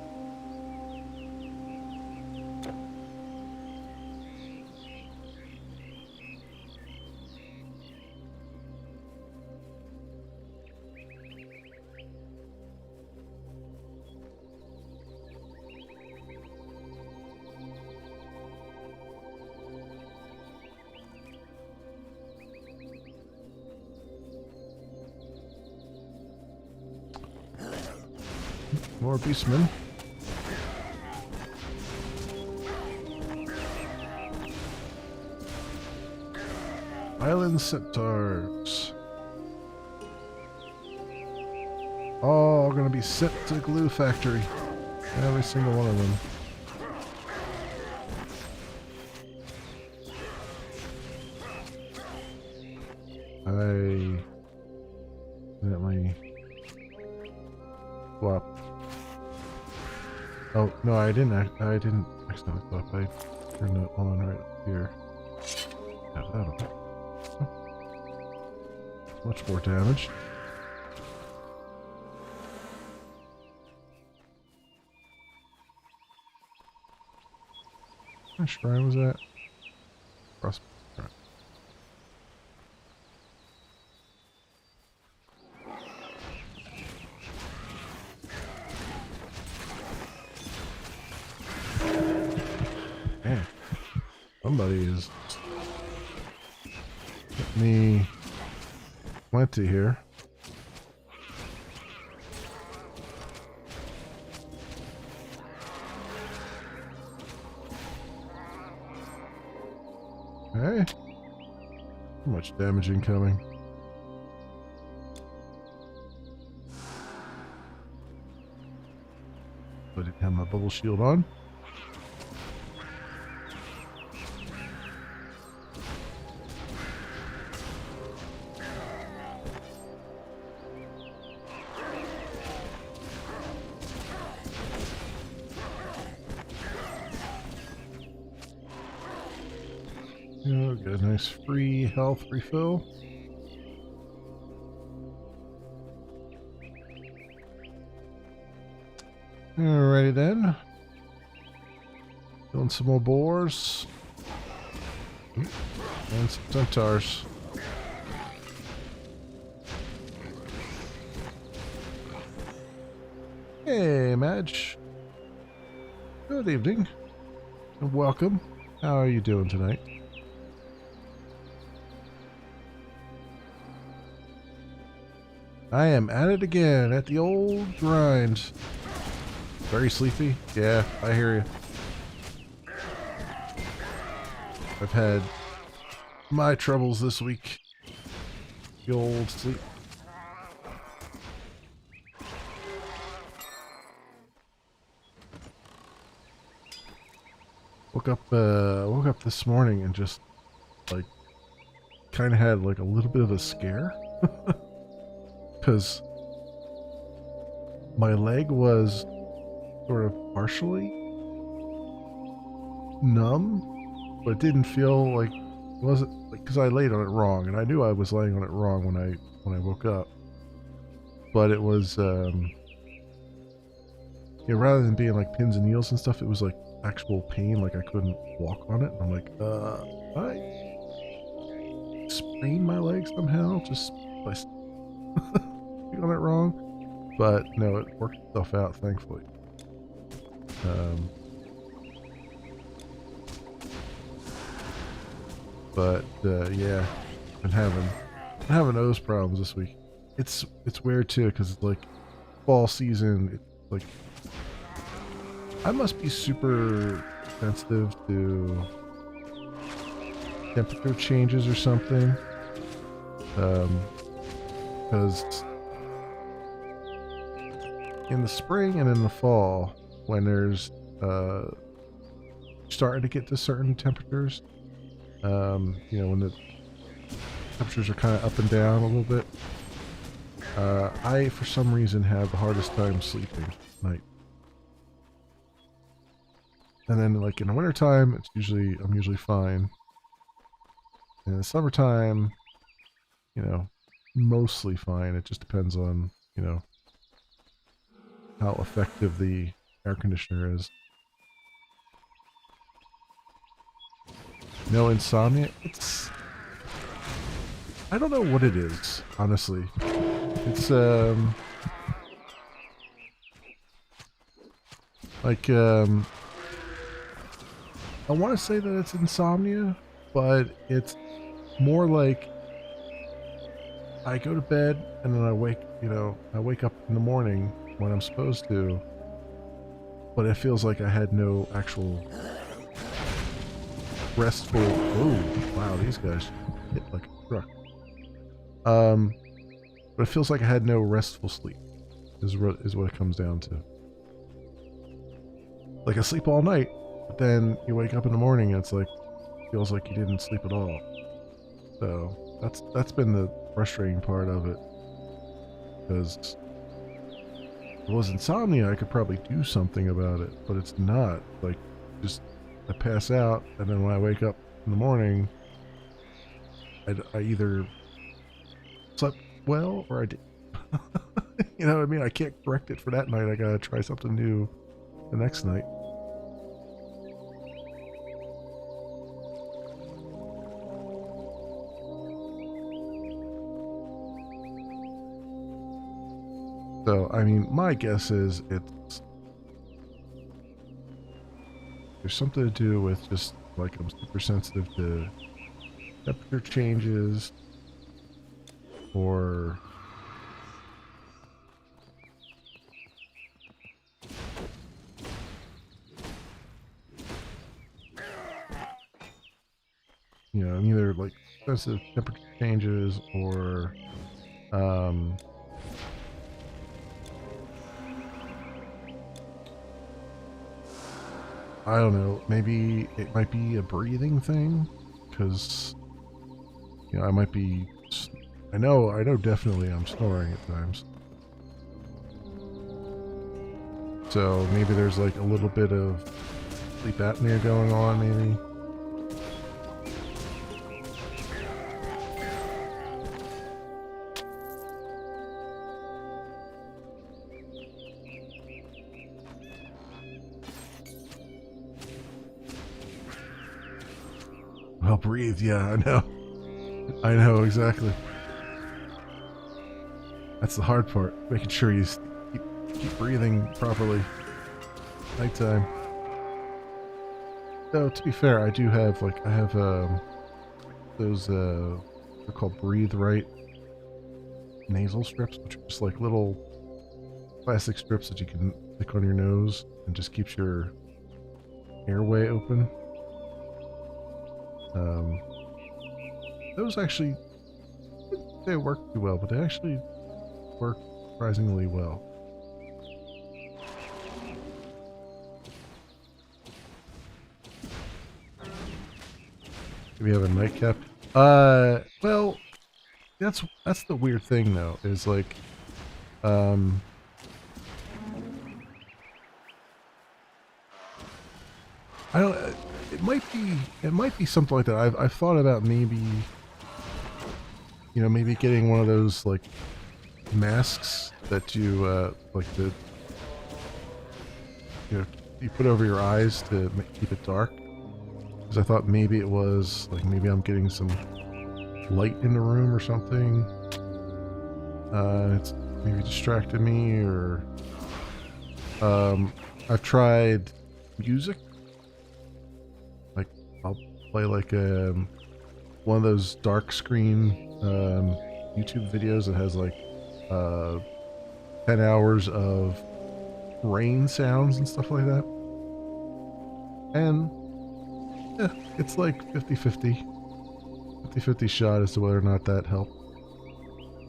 More beastmen. Island centaurs. All gonna be sent to the glue factory. Every single one of them. I accidentally swap. Oh no, I didn't accidentally swap. I turned it on right here. Got that up. Much more damage. What shrine was that? Cross. Man, somebody is getting me plenty here. Okay. Too much damage incoming. I didn't have my bubble shield on. Oh, got a nice free health refill. Alrighty then. Doing some more boars. And some centaurs. Hey, Madge. Good evening. And welcome. How are you doing tonight? I am at it again, at the old grind. Very sleepy? Yeah, I hear you. I've had my troubles this week. The old sleep. Woke up this morning and just like kind of had like a little bit of a scare. Because my leg was sort of partially numb, but it didn't feel like it wasn't like because I laid on it wrong, and I knew I was laying on it wrong when I woke up. But it was yeah, rather than being like pins and needles and stuff, it was like actual pain, like I couldn't walk on it. And I'm like, I sprained my leg somehow just by on it wrong, but no, it worked itself out, thankfully. But yeah, been having those problems this week. It's weird too because it's like fall season. It's like I must be super sensitive to temperature changes or something. Because in the spring and in the fall, when there's starting to get to certain temperatures, you know, when the temperatures are kind of up and down a little bit, I for some reason have the hardest time sleeping at night. And then like in the wintertime, I'm usually fine. In the summertime, you know, mostly fine. It just depends on, you know, how effective the air conditioner is. No insomnia? I don't know what it is, honestly. It's like I want to say that it's insomnia, but it's more like I go to bed and then I wake up in the morning when I'm supposed to, but it feels like I had no actual restful. Oh, wow, these guys hit like a truck. But it feels like I had no restful sleep. Is what it comes down to. Like I sleep all night, but then you wake up in the morning and it's like feels like you didn't sleep at all. So that's been the frustrating part of it. Because if it was insomnia, I could probably do something about it, but it's not. Like, just I pass out, and then when I wake up in the morning, I either slept well or I did. You know what I mean? I can't correct it for that night. I gotta try something new the next night. So, I mean, my guess is there's something to do with just like I'm super sensitive to temperature changes, or you know, I'm either like sensitive to temperature changes or I don't know, maybe it might be a breathing thing, because, you know, I know definitely I'm snoring at times. So maybe there's like a little bit of sleep apnea going on, maybe. Well, breathe. Yeah, I know. I know exactly. That's the hard part. Making sure you keep breathing properly. Nighttime. Though to be fair, I do have those they're called Breathe Right nasal strips, which are just like little plastic strips that you can stick on your nose and just keeps your airway open. Those actually, they work too well, but they actually work surprisingly well. Do we have a nightcap? Well, that's the weird thing though, is like, I don't. It might be something like that. I've thought about maybe, maybe getting one of those like masks that you like the, you put over your eyes to keep it dark. Because I thought maybe it was like maybe I'm getting some light in the room or something. It's maybe distracted me, or I've tried music. Like I'll play like one of those dark screen YouTube videos that has like 10 hours of rain sounds and stuff like that. And yeah, it's like 50-50 shot as to whether or not that helped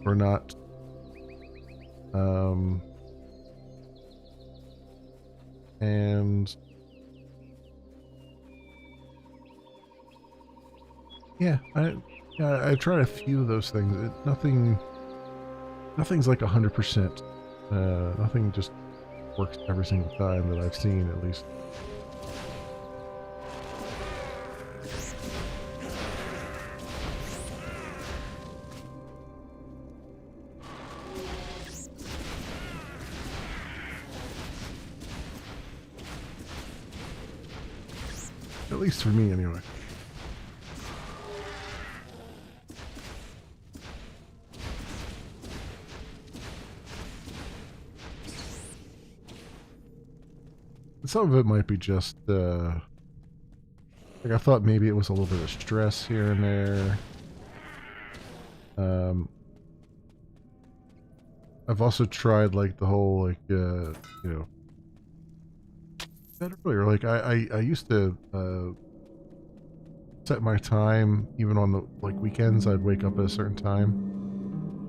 or not. And yeah, I've tried a few of those things. Nothing's like 100%. Nothing just works every single time that I've seen, at least. At least for me, anyway. Some of it might be just, like I thought maybe it was a little bit of stress here and there. I've also tried like the whole like, said earlier, like I used to set my time even on the like weekends. I'd wake up at a certain time,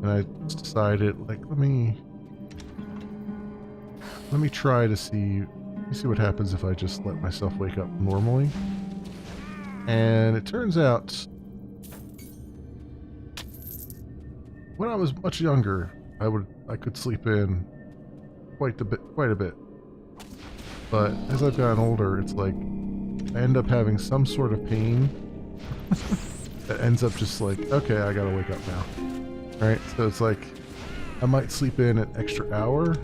and I just decided like let me try to see what happens if I just let myself wake up normally. And it turns out when I was much younger, I could sleep in quite a bit. But as I've gotten older, it's like I end up having some sort of pain that ends up just like, okay, I gotta wake up now. Right? So it's like I might sleep in an extra hour,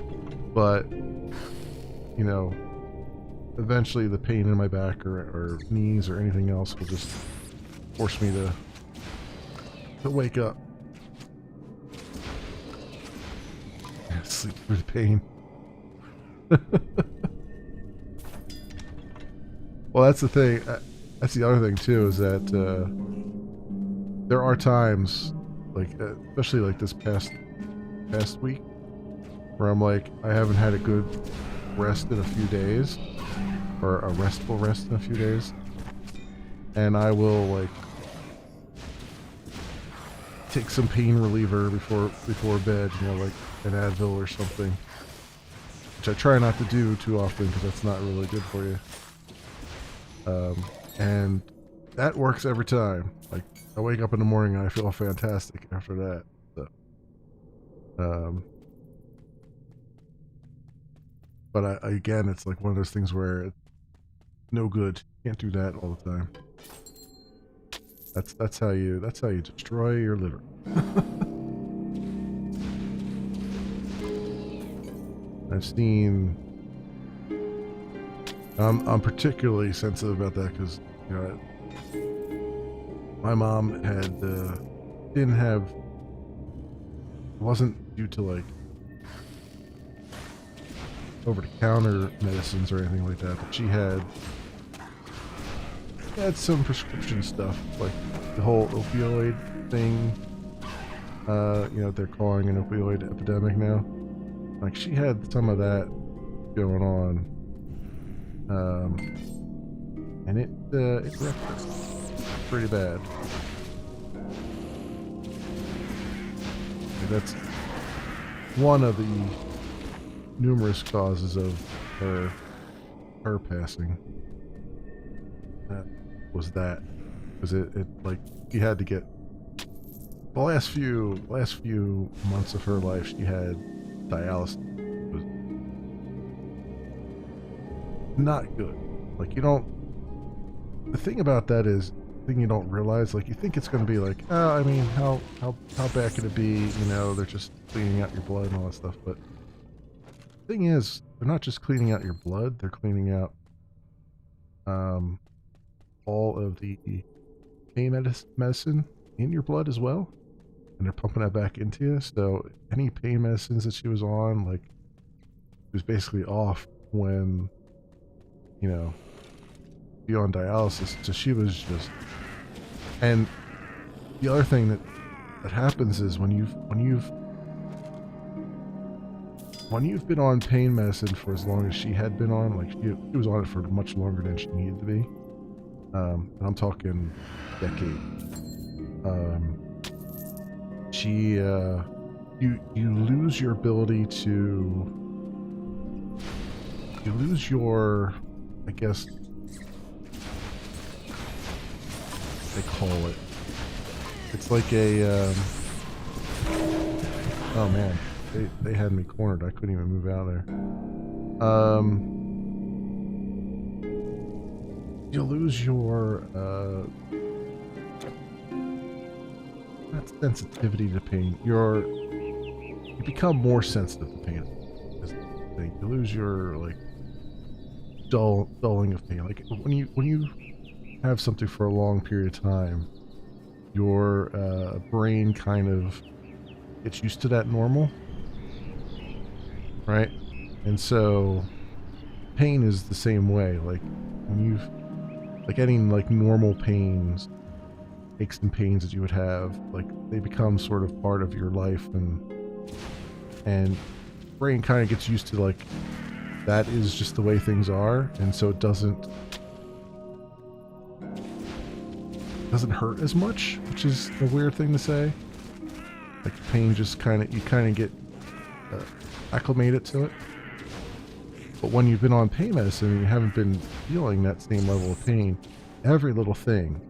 but eventually the pain in my back or knees or anything else will just force me to wake up. Sleep through the pain. Well, that's the thing. That's the other thing too, is that there are times, like especially like this past week, where I'm like, I haven't had a good rest in a few days, or a restful rest in a few days, and I will like take some pain reliever before bed, like an Advil or something, which I try not to do too often because that's not really good for you. And that works every time. Like I wake up in the morning and I feel fantastic after that. So, but again, it's like one of those things where it's no good. Can't do that all the time. That's how you destroy your liver. I've seen. I'm particularly sensitive about that because my mom had didn't have, it wasn't due to like over-the-counter medicines or anything like that, but she had some prescription stuff, like the whole opioid thing. They're calling an opioid epidemic now. Like, she had some of that going on, and it wrecked her pretty bad. That's one of the numerous causes of her passing. Was that because it like, she had to get the last few months of her life, she had dialysis. It was not good. Like, you don't, the thing about that is, the thing you don't realize, like, you think it's going to be like, oh, I mean, how bad could it be, they're just cleaning out your blood and all that stuff. But the thing is, they're not just cleaning out your blood, they're cleaning out all of the pain medicine in your blood as well, and they're pumping that back into you. So any pain medicines that she was on, like, it was basically off when, be on dialysis. So she was just, and the other thing that happens is when you've been on pain medicine for as long as she had been on, like, she was on it for much longer than she needed to be. And I'm talking decade. You lose your ability to, you lose your, I guess they call it. It's like a, oh man, they had me cornered. I couldn't even move out of there. You lose your, not sensitivity to pain. You become more sensitive to pain. You lose your, like, dulling of pain. Like, when you have something for a long period of time, your brain kind of gets used to that normal, right? And so pain is the same way. Like, when you've, like, any, like, normal pains, aches and pains that you would have, like, they become sort of part of your life, and brain kind of gets used to, like, that is just the way things are, and so it doesn't hurt as much, which is a weird thing to say. Like, pain just you kind of get acclimated to it. But when you've been on pain medicine and you haven't been feeling that same level of pain, every little thing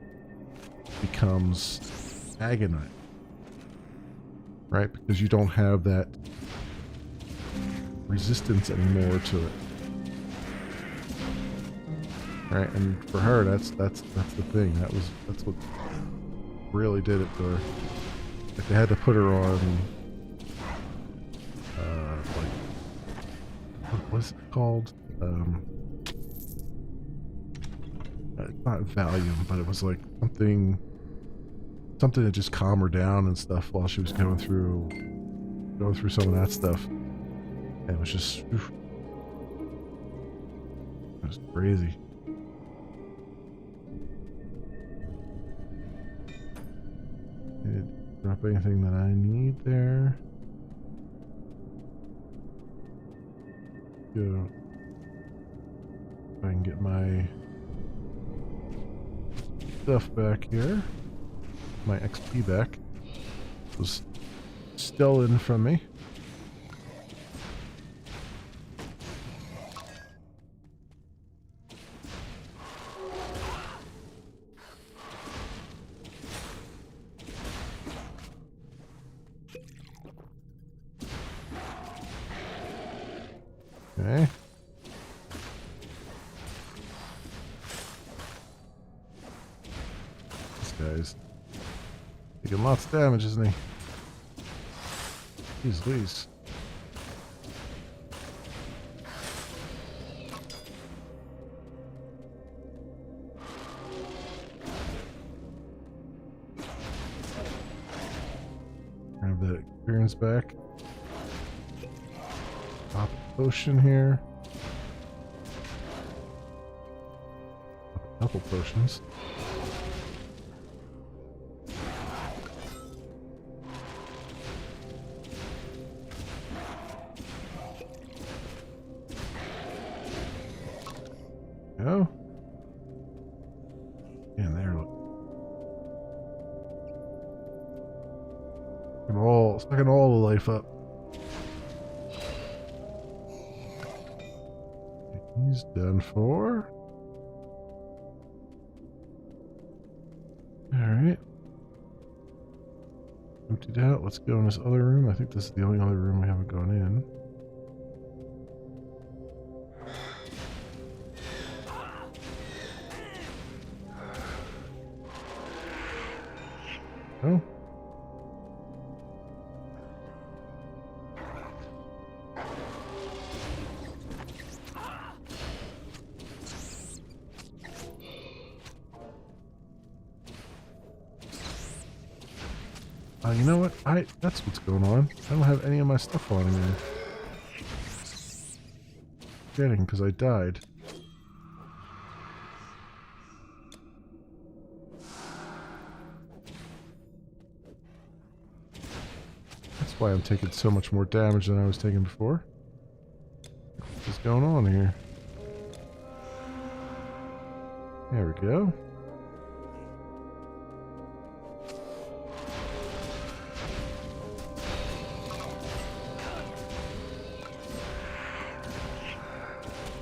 becomes agonizing, right? Because you don't have that resistance anymore to it, right? And for her, that's the thing. That's what really did it to her. Like, they had to put her on, like, what was it called? Not Valium, but it was like something to just calm her down and stuff while she was going through some of that stuff. And it was just, oof, it was crazy. Did it drop anything that I need there? Go. If I can get my stuff back here. My XP back. It was stolen from me. Okay. This guy's taking lots of damage, isn't he? Jeez Louise. turns back. Pop a potion here. Pop a couple potions. Go. And there, look. Sucking all the life up. He's done for. Alright. Emptied out. Let's go in this other room. I think this is the only other room we haven't gone in. Oh. You know what? That's what's going on. I don't have any of my stuff on here. Forgetting because I died. That's why I'm taking so much more damage than I was taking before. What's going on here? There we go.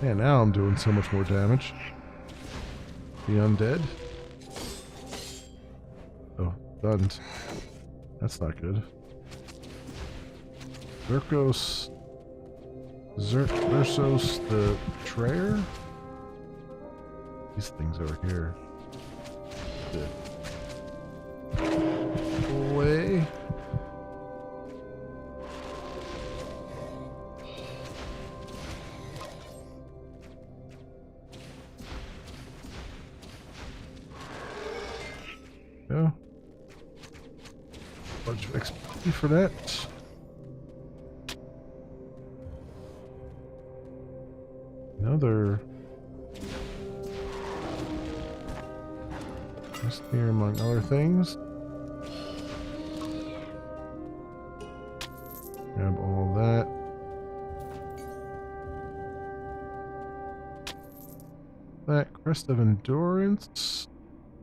Yeah, now I'm doing so much more damage. The undead. Oh, stunned. That's not good. Zersos the Betrayer? These things over here. Good. Away. Go. Bunch of XP for that. Another. Just here among other things. Grab all that. That Crest of Endurance.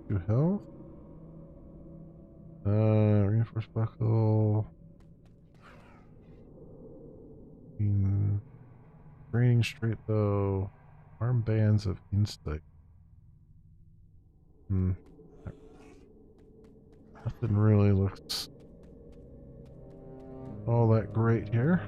2 health. Reinforced buckle. Raining straight though. Armbands of insight. Nothing really looks all that great here.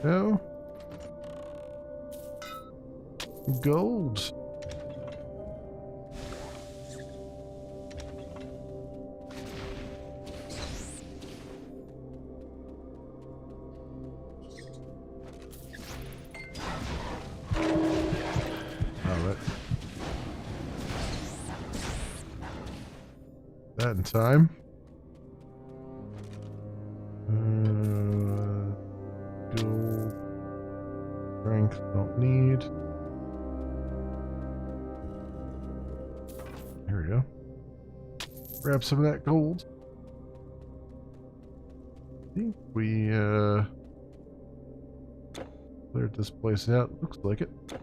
No. Gold. Alright. That in time. Strength don't need. There we go. Grab some of that gold. I think we cleared this place out. Looks like it. Looks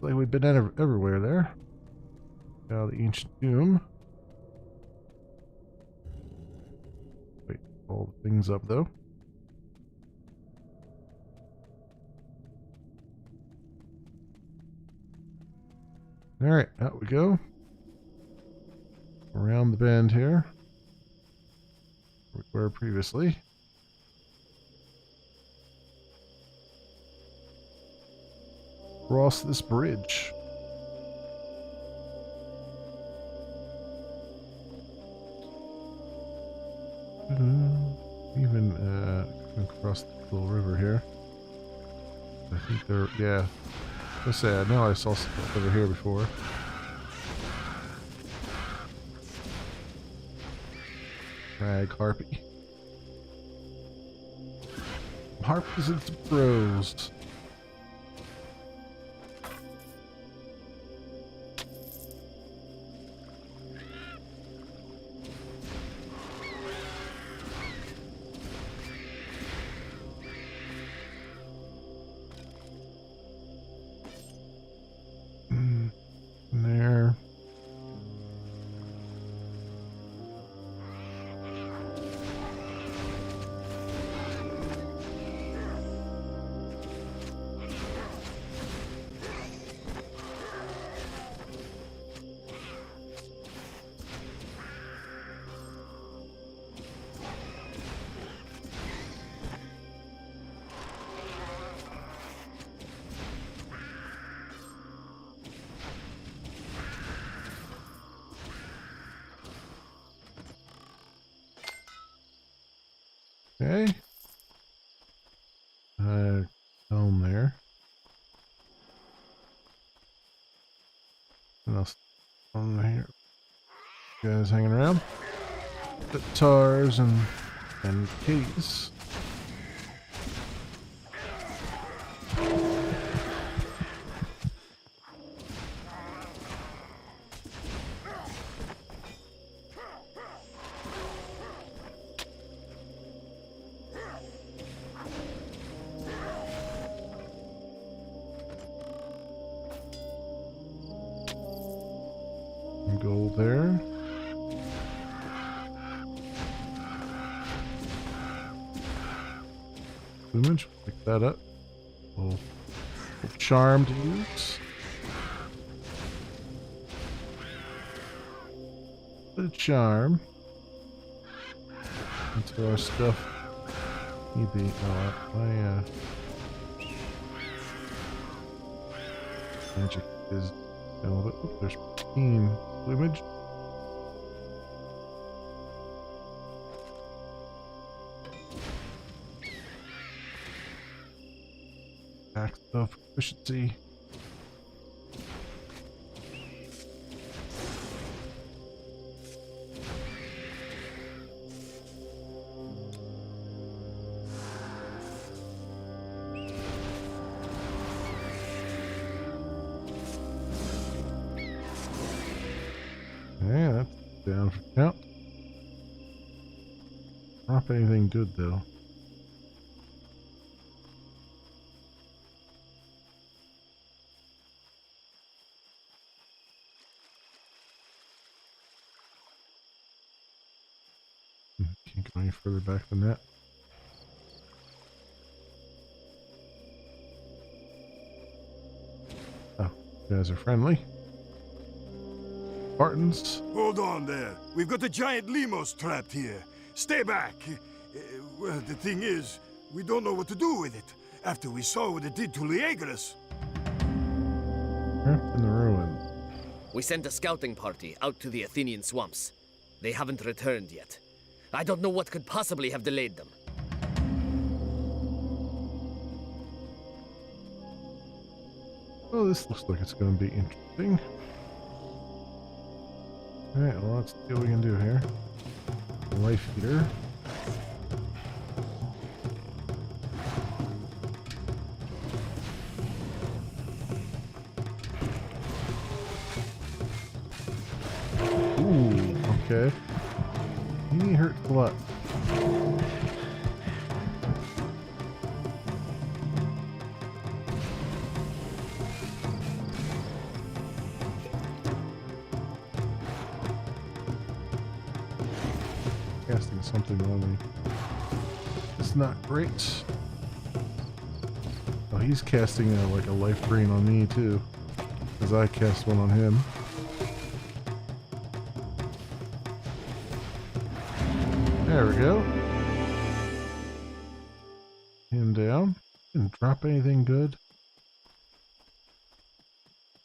like we've been everywhere there. Now the ancient tomb. Wait, all the things up though. Alright, out we go. Around the bend here. Where we were previously. Cross this bridge. Even across the little river here. I think they're, yeah. Let's say I know I saw stuff over here before. Rag harpy. Harpies and bros. There. Okay. Down there. What else on here? You guys hanging around? Guitars and keys. Gold there. Plumage, pick that up. Little charm to use. Bit of charm. That's where our stuff need be. Magic is a little bit. Oop, there's team plumage. Attack stuff, efficiency. Yeah, that's down for count. Not anything good though. Can't go any further back than that. Oh, you guys are friendly. Spartans. Hold on there. We've got a giant limos trapped here. Stay back. Well, the thing is, we don't know what to do with it. After we saw what it did to Liagris. Trapped in the ruins. We sent a scouting party out to the Athenian swamps. They haven't returned yet. I don't know what could possibly have delayed them. Oh, this looks like it's going to be interesting. Alright, well, let's see what we can do here. Life heater. Ooh, okay. He hurts a lot. Casting something on me. It's not great. Oh, he's casting like a life drain on me too, as I cast one on him. There we go. Him down. Didn't drop anything good.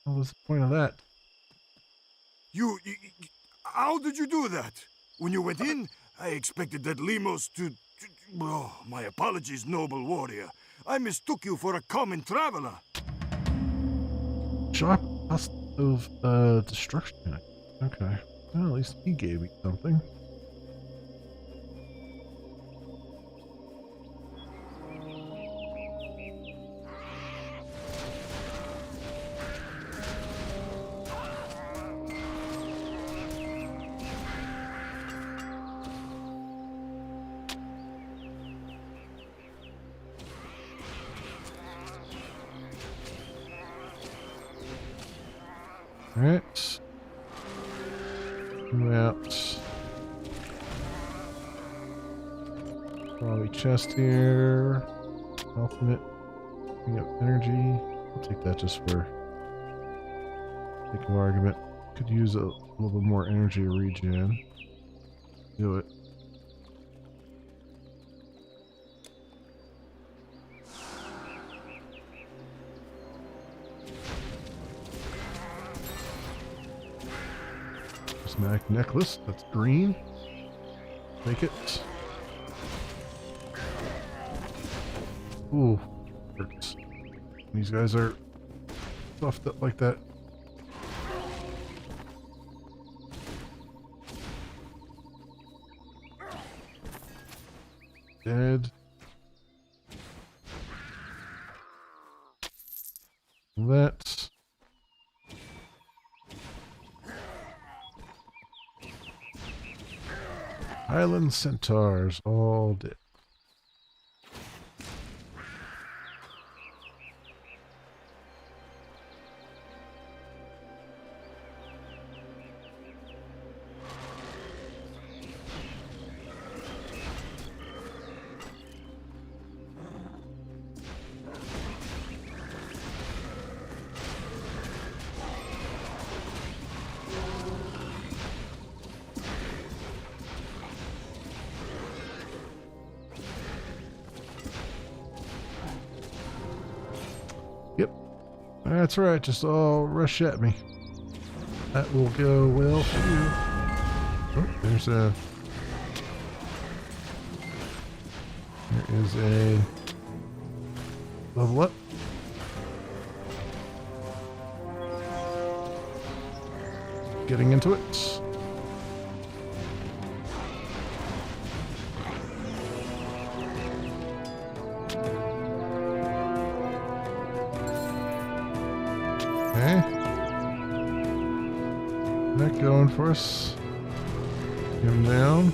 What was the point of that? How did you do that? When you went in, I expected that Limos to... Oh, my apologies, noble warrior. I mistook you for a common traveler. Sharp dust of destruction. Okay. Well, at least he gave me something. Alright. Move out. Probably chest here. Ultimate. We have energy. I'll take that just for sake of argument. Could use a little bit more energy regen. Do it. Prismatic Necklace, that's green. Make it. Ooh, hurts. These guys are buffed up like that. Dead. That. Island centaurs all dead. Yep. That's right, just all rush at me. That will go well for you. Oh, there's a... There is a... level up. Getting into it. Okay. That going for us. Get him down.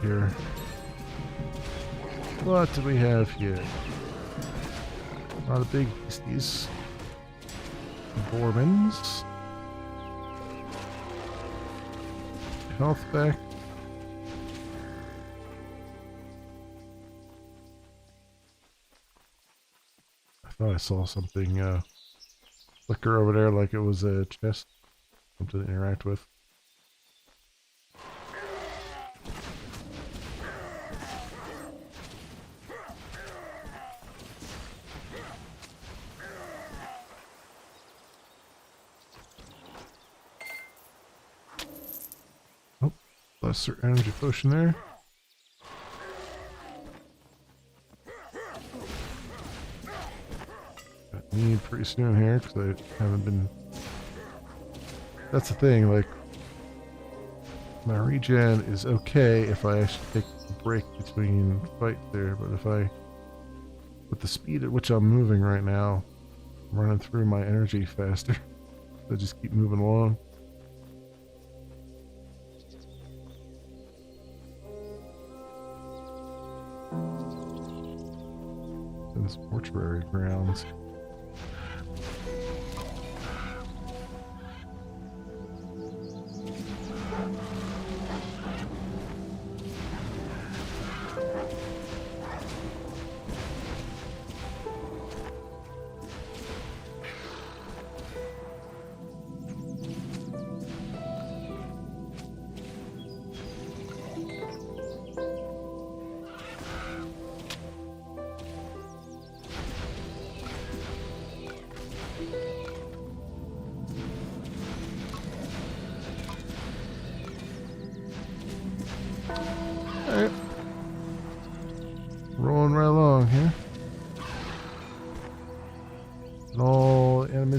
Here. What do we have here? A lot of big beasties. Bormans. Health back. I thought I saw something flicker over there like it was a chest. Something to interact with. Lesser energy potion there. Got need pretty soon here because I haven't been. That's the thing, like my regen is okay if I actually take a break between fights there, but if I, with the speed at which I'm moving right now, I'm running through my energy faster. So I just keep moving along. This Mortuary Grounds.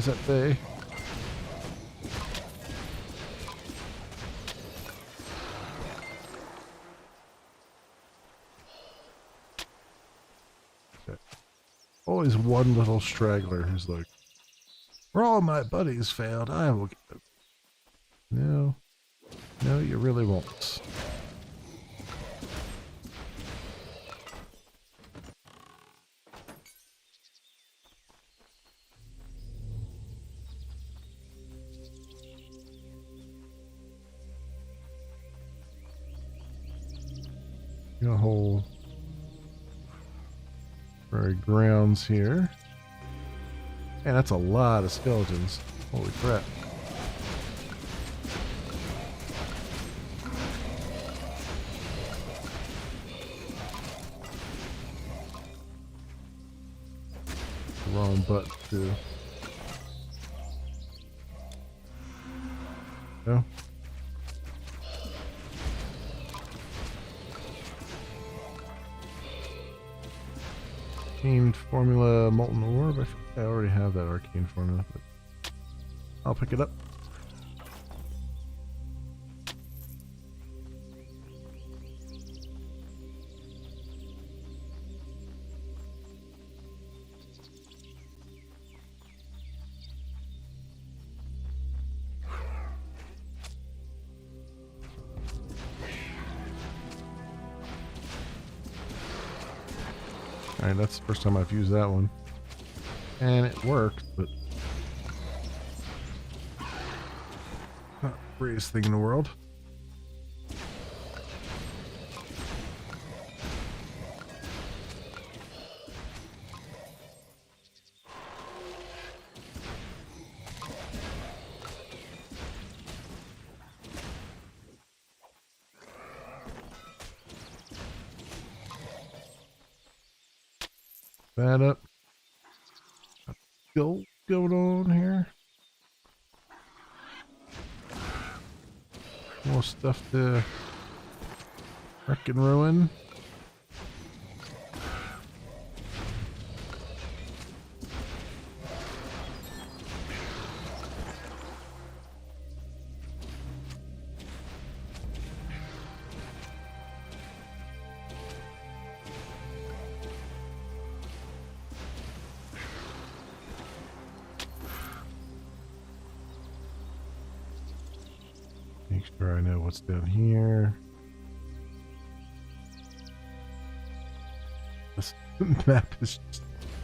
at bay. Okay. Always one little straggler who's like, where all my buddies failed, I will get them. No. No, you really won't. Got a whole Mortuary Grounds here. Man, that's a lot of skeletons. Holy crap. Wrong button too. No. Arcane Formula Molten Orb. I think I already have that Arcane Formula, but I'll pick it up. Alright, that's the first time I've used that one. And it worked, but not the greatest thing in the world. That up. Go going on here. More stuff to wreck and ruin. Make sure I know what's down here. This map is just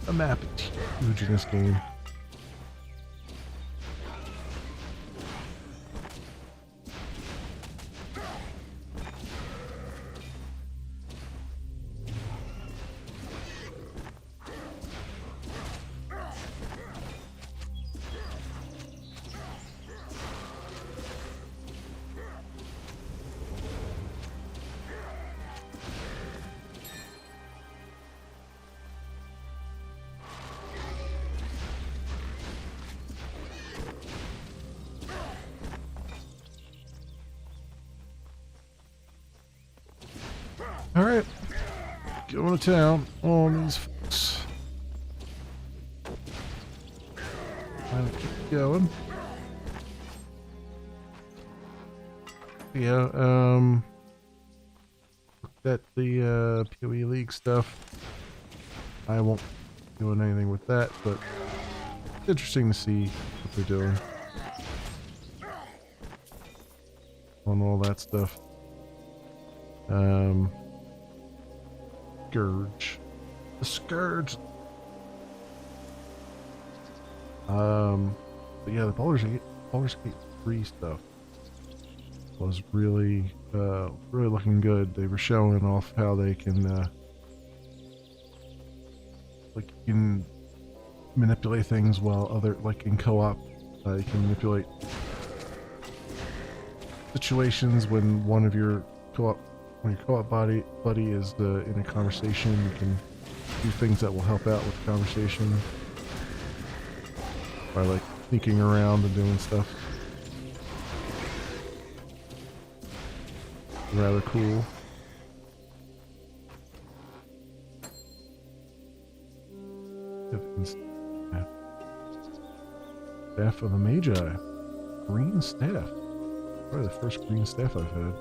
a map is huge in this game. Alright, going to town on these folks. Trying to keep going. Yeah, looked at the PoE League stuff. I won't be doing anything with that, but it's interesting to see what they're doing on all that stuff. Scourge. The Scourge. But yeah, the Baldur's Gate 3 stuff was really looking good. They were showing off how they can like you can manipulate things while other like in co-op you can manipulate situations when one of your co-op buddy is in a conversation. You can do things that will help out with the conversation by like sneaking around and doing stuff. Rather cool. Yeah. Staff of the Magi. Green staff. Probably the first green staff I've had.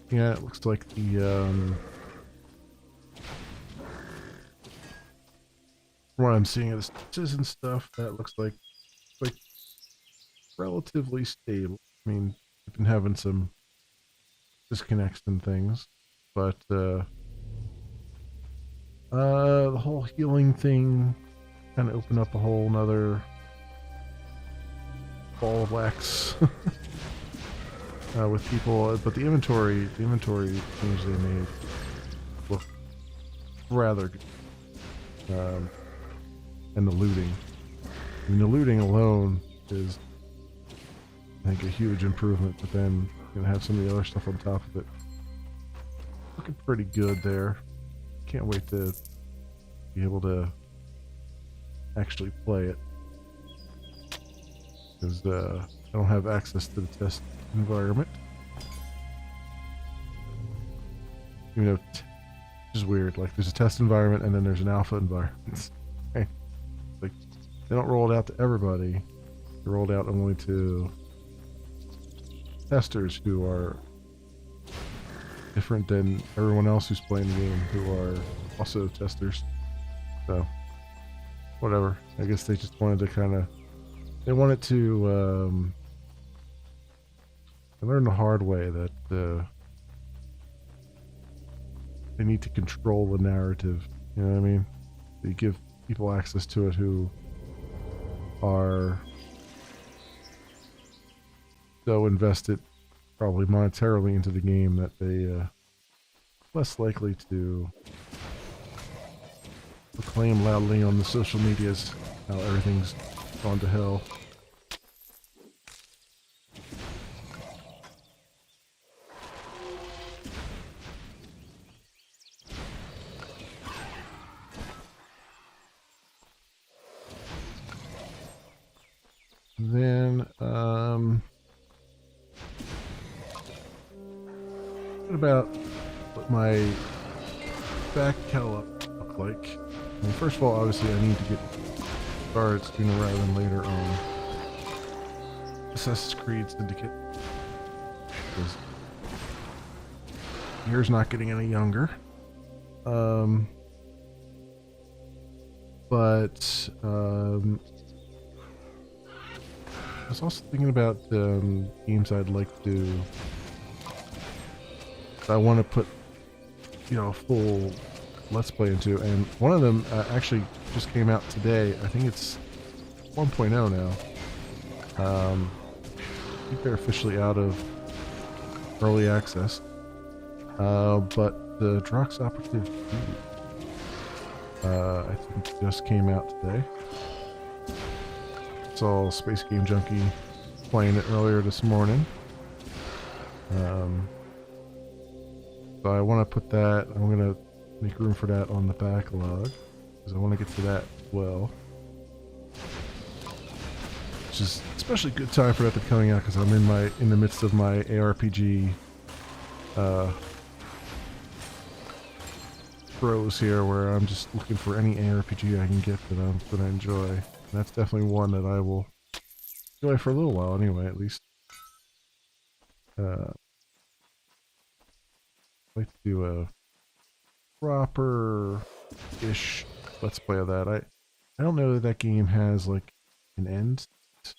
Yeah, it looks like the from what I'm seeing of the stitches and stuff, that looks like relatively stable. I mean, we've been having some disconnects and things, but the whole healing thing kind of opened up a whole nother ball of wax with people. But the inventory change they made looked rather good. And the looting. I mean, the looting alone is, I think, a huge improvement, but then you're gonna have some of the other stuff on top of it. Looking pretty good there. Can't wait to be able to actually play it. Because I don't have access to the test environment. You know, which is weird. Like, there's a test environment and then there's an alpha environment. Okay. Like, they don't roll it out to everybody. They roll it out only to testers who are different than everyone else who's playing the game, who are also testers. So, whatever. I guess they just wanted to kind of, they wanted to learn the hard way that they need to control the narrative. You know what I mean? They give people access to it who are so invested, probably monetarily, into the game that they less likely to proclaim loudly on the social medias how everything's gone to hell. Then, what about what my back catalog look like? I mean, first of all, obviously I need to get started sooner rather than later on Assassin's Creed Syndicate, because year's not getting any younger. But I was also thinking about games I'd like to. I want to put, you know, a full Let's Play into, and one of them actually just came out today. I think it's 1.0 now. I think they're officially out of early access. But the Drox Operative 2, I think just came out today. Saw Space Game Junkie playing it earlier this morning. So I want to put that, I'm going to make room for that on the backlog, because I want to get to that as well. Which is especially good time for that to be coming out, because I'm in the midst of my ARPG throws here, where I'm just looking for any ARPG I can get that I enjoy. And that's definitely one that I will enjoy for a little while anyway, at least. I'd like to do a proper-ish Let's Play of that. I don't know that game has, like, an end. I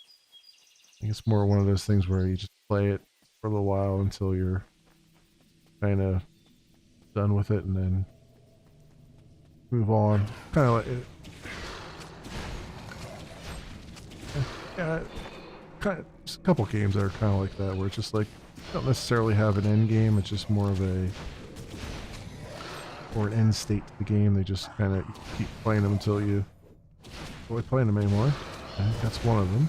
think it's more one of those things where you just play it for a little while until you're kind of done with it and then move on. Kind of like it. Yeah, kind of, just a couple games that are kind of like that, where it's just like, don't necessarily have an end game, it's just more of an end state to the game. They just kind of keep playing them until you avoid playing them anymore. I think that's one of them.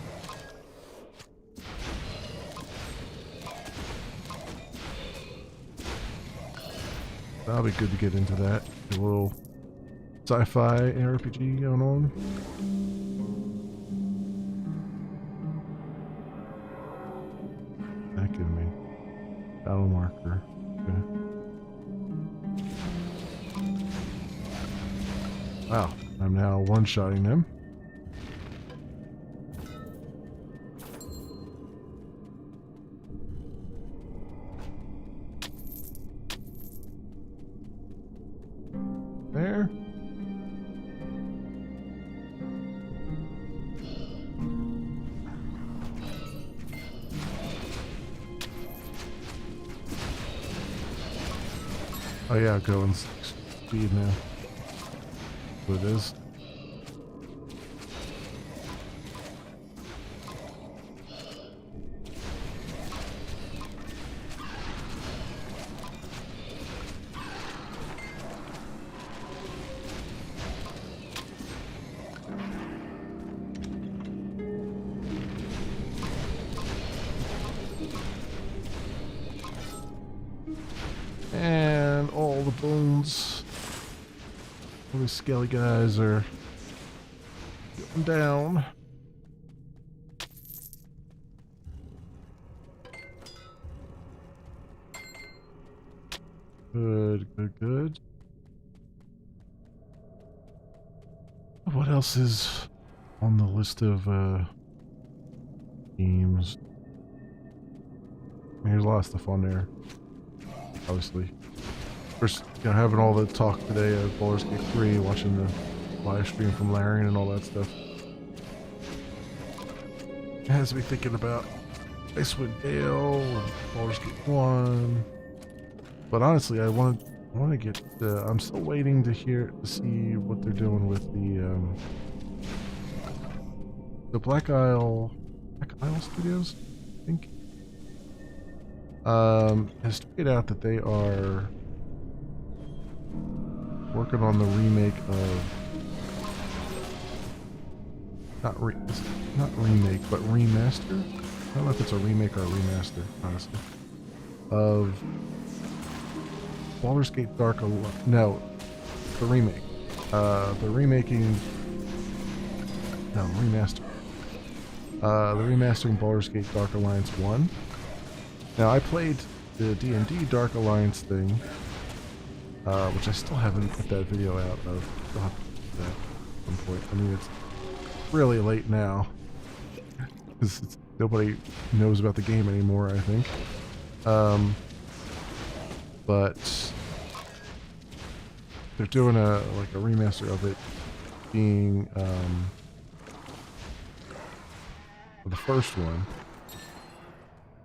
That'll be good to get into that. A little sci-fi RPG going on. giving me? Battle marker. Okay. Wow, I'm now one-shotting them. There. Oh yeah, going speed now. What it is. And all the bones. All these skelly guys are getting down. Good, good, good. What else is on the list of games? There's a lot of stuff on there. Obviously. First, you know, having all the talk today of Baldur's Gate 3, watching the live stream from Larian and all that stuff. It has me thinking about Icewind Dale and Baldur's Gate 1. But honestly, I want to get. I'm still waiting to see what they're doing with the Black Isle Studios, I think. Has tweeted out that they are working on the remake of not remake, but remaster. I don't know if it's a remake or a remaster, honestly, of Baldur's Gate Dark Alliance. No, the remake. The remastering Baldur's Gate Dark Alliance 1. Now, I played the D&D Dark Alliance thing, which I still haven't put that video out of. I'll have to do that at some point. I mean, it's really late now, because nobody knows about the game anymore, I think. But they're doing a remaster of it, being the first one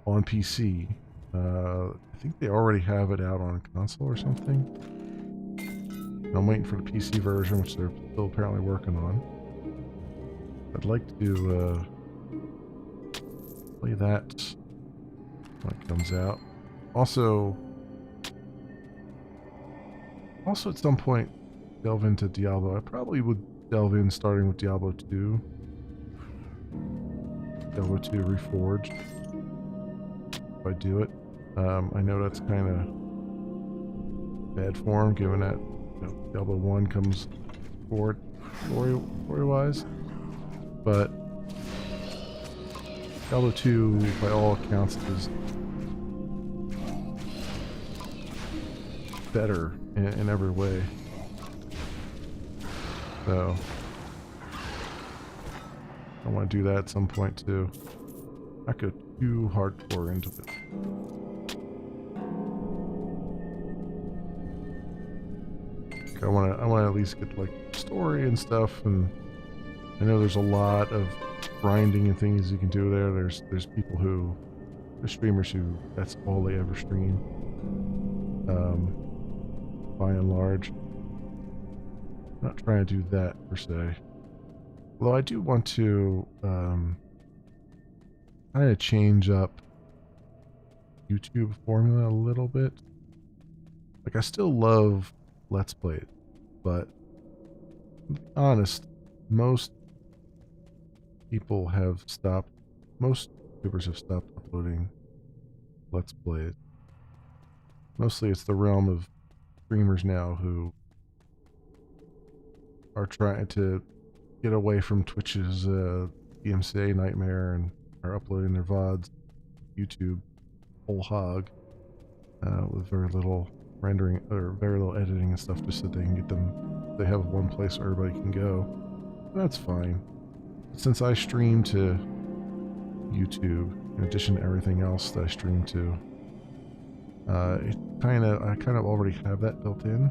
on PC. I think they already have it out on console or something. I'm waiting for the PC version, which they're still apparently working on. I'd like to play that when it comes out. Also at some point delve into Diablo. I probably would delve in starting with Diablo 2. Diablo 2 Reforged. If I do it. I know that's kind of bad form, given that Diablo 1 comes forward story-wise. But Diablo 2, by all accounts, is better in every way. So I want to do that at some point too. Not go too hardcore into it. I want to at least get like story and stuff, and I know there's a lot of grinding and things you can do there. There's streamers who that's all they ever stream. By and large, I'm not trying to do that per se. Although I do want to kind of change up YouTube formula a little bit. Like, I still love Let's Play, but to be honest, most YouTubers have stopped uploading Let's Plays. Mostly it's the realm of streamers now who are trying to get away from Twitch's DMCA nightmare and are uploading their VODs to YouTube. whole hog with very little rendering or very little editing and stuff, just so they can get them. They have one place where everybody can go. That's fine. Since I stream to YouTube, in addition to everything else that I stream to, I kind of already have that built in.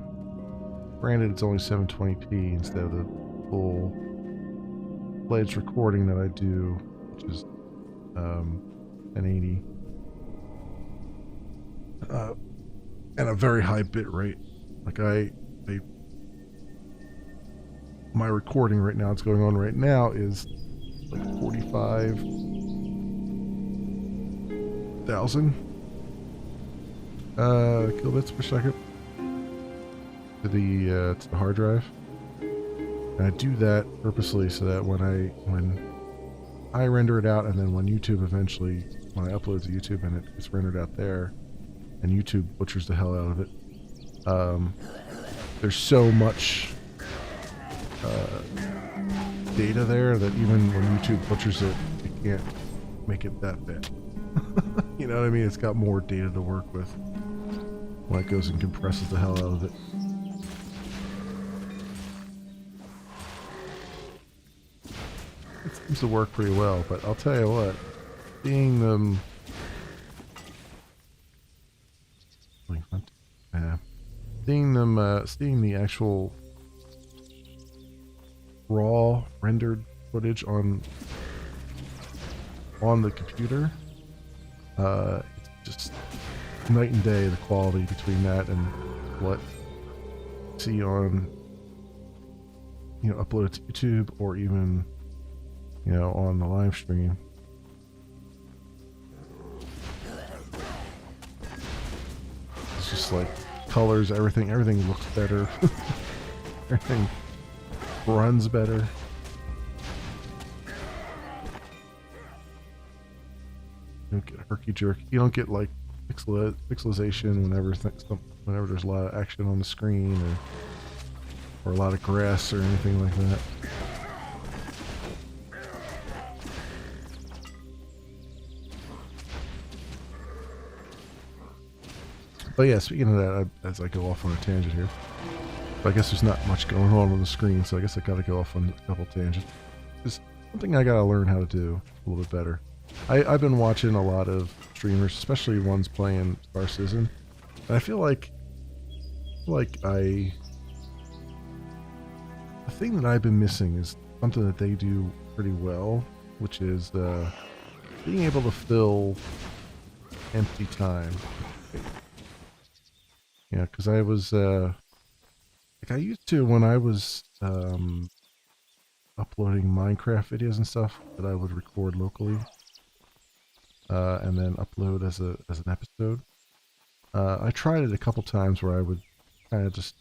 Granted, it's only 720p instead of the full-fledged recording that I do, which is 1080, and a very high bit rate. Like my recording right now, it's going on right now, is like 45,000 kilobits per second to the hard drive. And I do that purposely so that when I render it out, and then when YouTube eventually, when I upload to YouTube and it gets rendered out there, and YouTube butchers the hell out of it, there's so much data there that even when YouTube butchers it, it can't make it that bad. You know what I mean? It's got more data to work with when it goes and compresses the hell out of it. It seems to work pretty well, but I'll tell you what, seeing them seeing the actual raw rendered footage on the computer, it's just night and day, the quality between that and what you see on, uploaded to YouTube or even, on the live stream. It's just like colors, everything looks better. Everything runs better. You don't get herky-jerky. You don't get like pixelization whenever there's a lot of action on the screen or a lot of grass or anything like that. But yeah, speaking of that, as I go off on a tangent here, but I guess there's not much going on the screen, so I guess I gotta go off on a couple tangents. It's something I gotta learn how to do a little bit better. I've been watching a lot of streamers, especially ones playing Star Citizen, and I feel like the thing that I've been missing is something that they do pretty well, which is being able to fill empty time. Yeah, because I was I used to when I was uploading Minecraft videos and stuff that I would record locally and then upload as an episode. I tried it a couple times where I would kind of just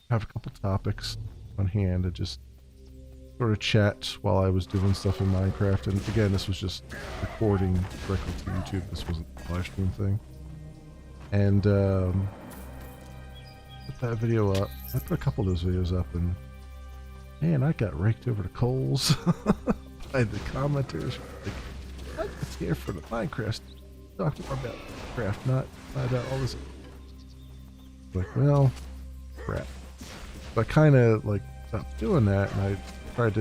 have a couple topics on hand and just sort of chat while I was doing stuff in Minecraft. And again, this was just recording directly to YouTube. This wasn't a live stream thing. And put that video up. I put a couple of those videos up, and man, I got raked over the coals by the commenters. Like, I'm just here for the Minecraft, talking about Minecraft, not about all this. Like, well, crap. So I kind of like stopped doing that, and I tried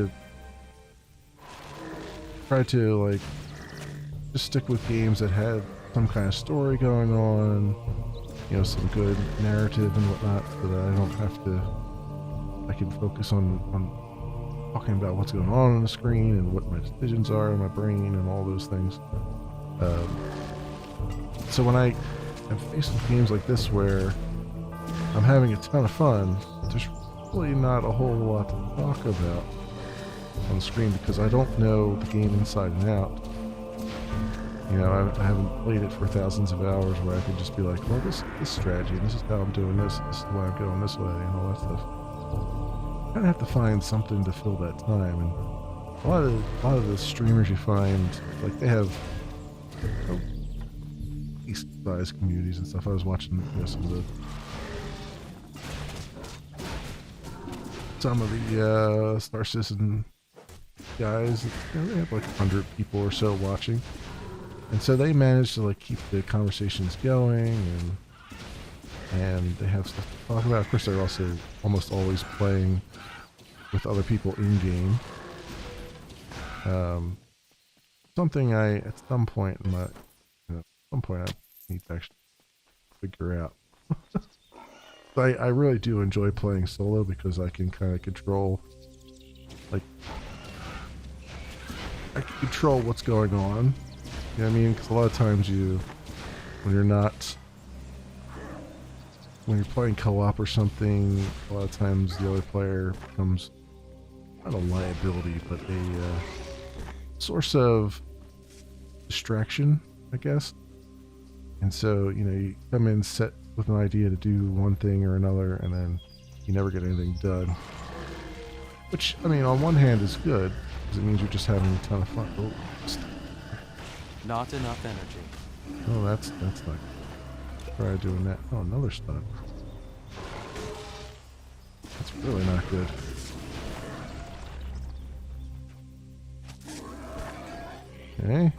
to like just stick with games that had some kind of story going on, some good narrative and whatnot, so that I don't have to. I can focus on talking about what's going on the screen and what my decisions are in my brain and all those things. So when I'm faced with games like this where I'm having a ton of fun, there's really not a whole lot to talk about on the screen because I don't know the game inside and out. I haven't played it for thousands of hours where I can just be like, well, this strategy, this is how I'm doing this is why I'm going this way, and all that stuff. I kind of have to find something to fill that time, and a lot of the streamers you find, like, they have decent-sized communities and stuff. I was watching some of the Star Citizen guys. They have like 100 people or so watching. And so they manage to like keep the conversations going, and they have stuff to talk about. Of course, they're also almost always playing with other people in game. Something I at some point in my I need to actually figure out. I really do enjoy playing solo because I can kind of control, like, I can control what's going on. You know what I mean? Because a lot of times when you're playing co-op or something, a lot of times the other player becomes not a liability, but a source of distraction, I guess. And so, you come in set with an idea to do one thing or another, and then you never get anything done. Which, I mean, on one hand is good, because it means you're just having a ton of fun. Oh, Not enough energy. oh that's not good. Try doing that. Oh, another stun. That's really not good. Okay.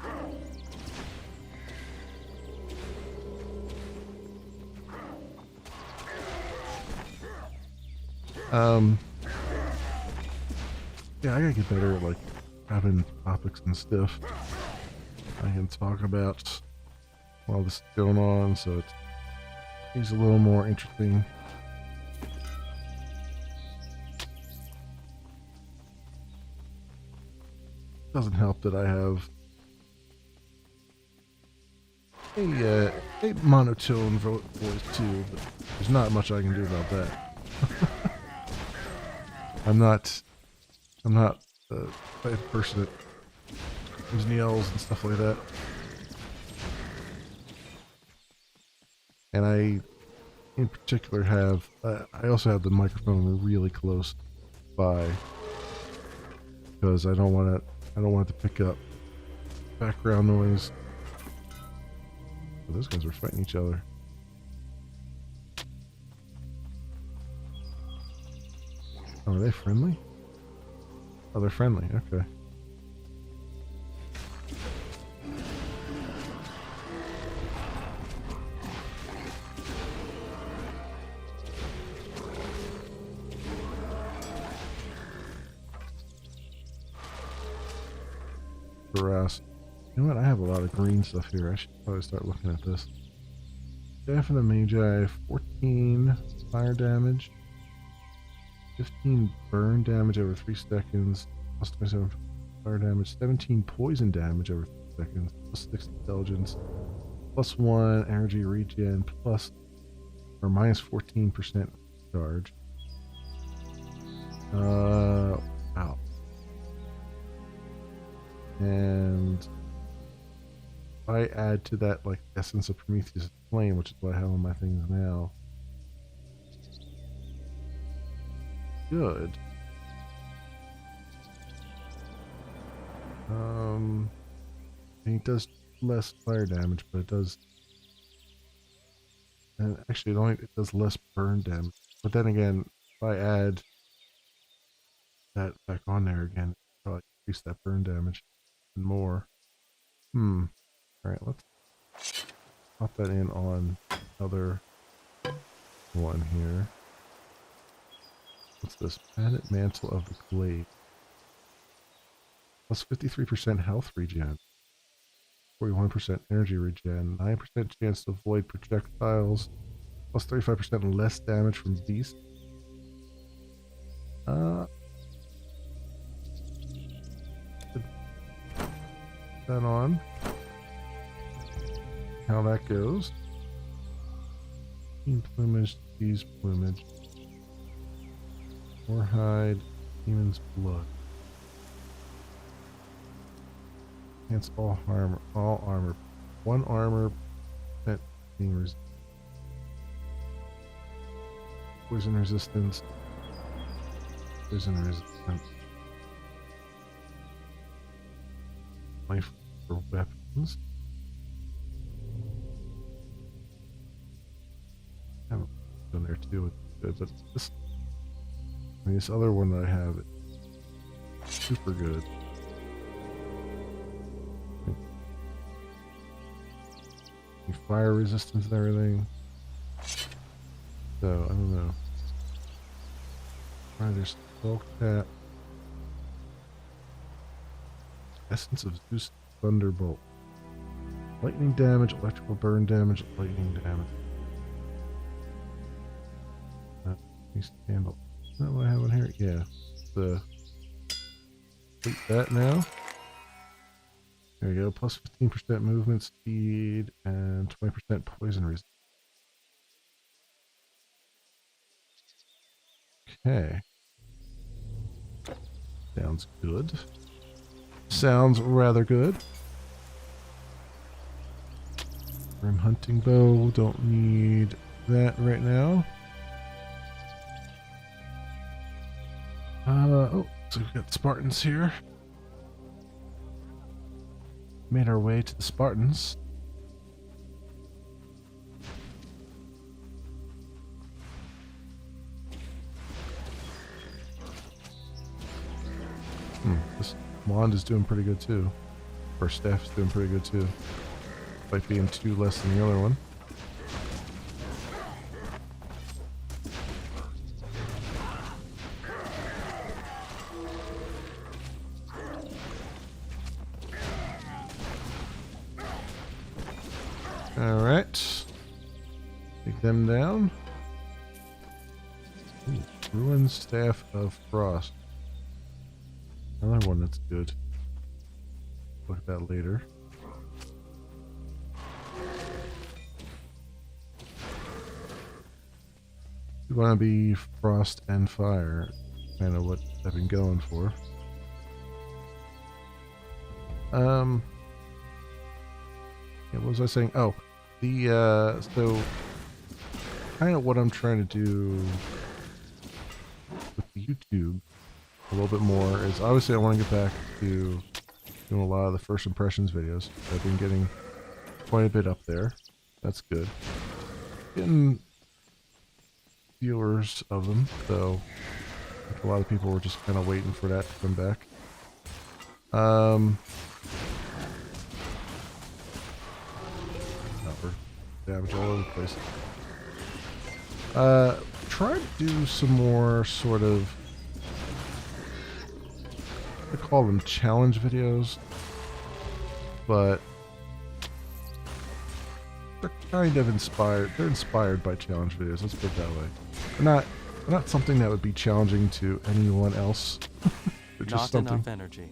Yeah, I gotta get better at like having topics and stuff I can talk about while this is going on, so it's a little more interesting. Doesn't help that I have a monotone voice too, but there's not much I can do about that. I'm not the type of person that yells and stuff like that. And I, in particular, have I also have the microphone really close by because I don't want it to pick up background noise. Oh, those guys are fighting each other. Oh, are they friendly? Oh, they're friendly. Okay. Harass. You know what? I have a lot of green stuff here. I should probably start looking at this. Death of the Magi, 14 fire damage, 15 burn damage over 3 seconds, plus 27 fire damage, 17 poison damage over 3 seconds, plus 6 intelligence, plus 1 energy regen, minus 14% charge. Wow. And I add to that like Essence of Prometheus Flame, which is what I have on my things now. Good. And it does less fire damage, but it does. And actually, it does less burn damage. But then again, if I add that back on there again, it'll probably increase that burn damage and more. Alright, let's pop that in on another one here. What's this? Prismatic Mantle of the Glade. Plus 53% health regen. 41% energy regen. 9% chance to avoid projectiles. Plus 35% less damage from beasts. That on. How that goes. Team plumage, disease plumage. More hide, demon's blood. Against all armor. 1 armor being resistant. Poison resistance. Poison resistance. Life for weapons. I have a in there too, it's good, but this other one that I have is super good. fire resistance and everything. So, I don't know. Alright, there's Skulk Cat. Essence of Zeus Thunderbolt. Lightning damage, electrical burn damage, lightning damage. Nice candle. Is that what I have in here? Yeah. Complete that now. There we go. Plus 15% movement speed and 20% poison resistance. Okay. Sounds good. Sounds rather good. Grim hunting bow. Don't need that right now. Oh, so we've got Spartans here. Made our way to the Spartans. This wand is doing pretty good too. Or staff is doing pretty good too. Despite being 2 less than the other one. Alright. Take them down. Ooh, Ruined Staff of Frost. Another one that's good. Look at that later. We want to be frost and fire. Kind of what I've been going for. Yeah, what was I saying? Oh, so kind of what I'm trying to do with YouTube a little bit more is obviously I want to get back to doing a lot of the first impressions videos. I've been getting quite a bit up there. That's good. Getting viewers of them, so I think a lot of people were just kind of waiting for that to come back. Damage all over the place. Try to do some more sort of, I call them challenge videos, but they're kind of inspired. They're inspired by challenge videos. Let's put it that way. They're not something that would be challenging to anyone else. They're just Not enough energy.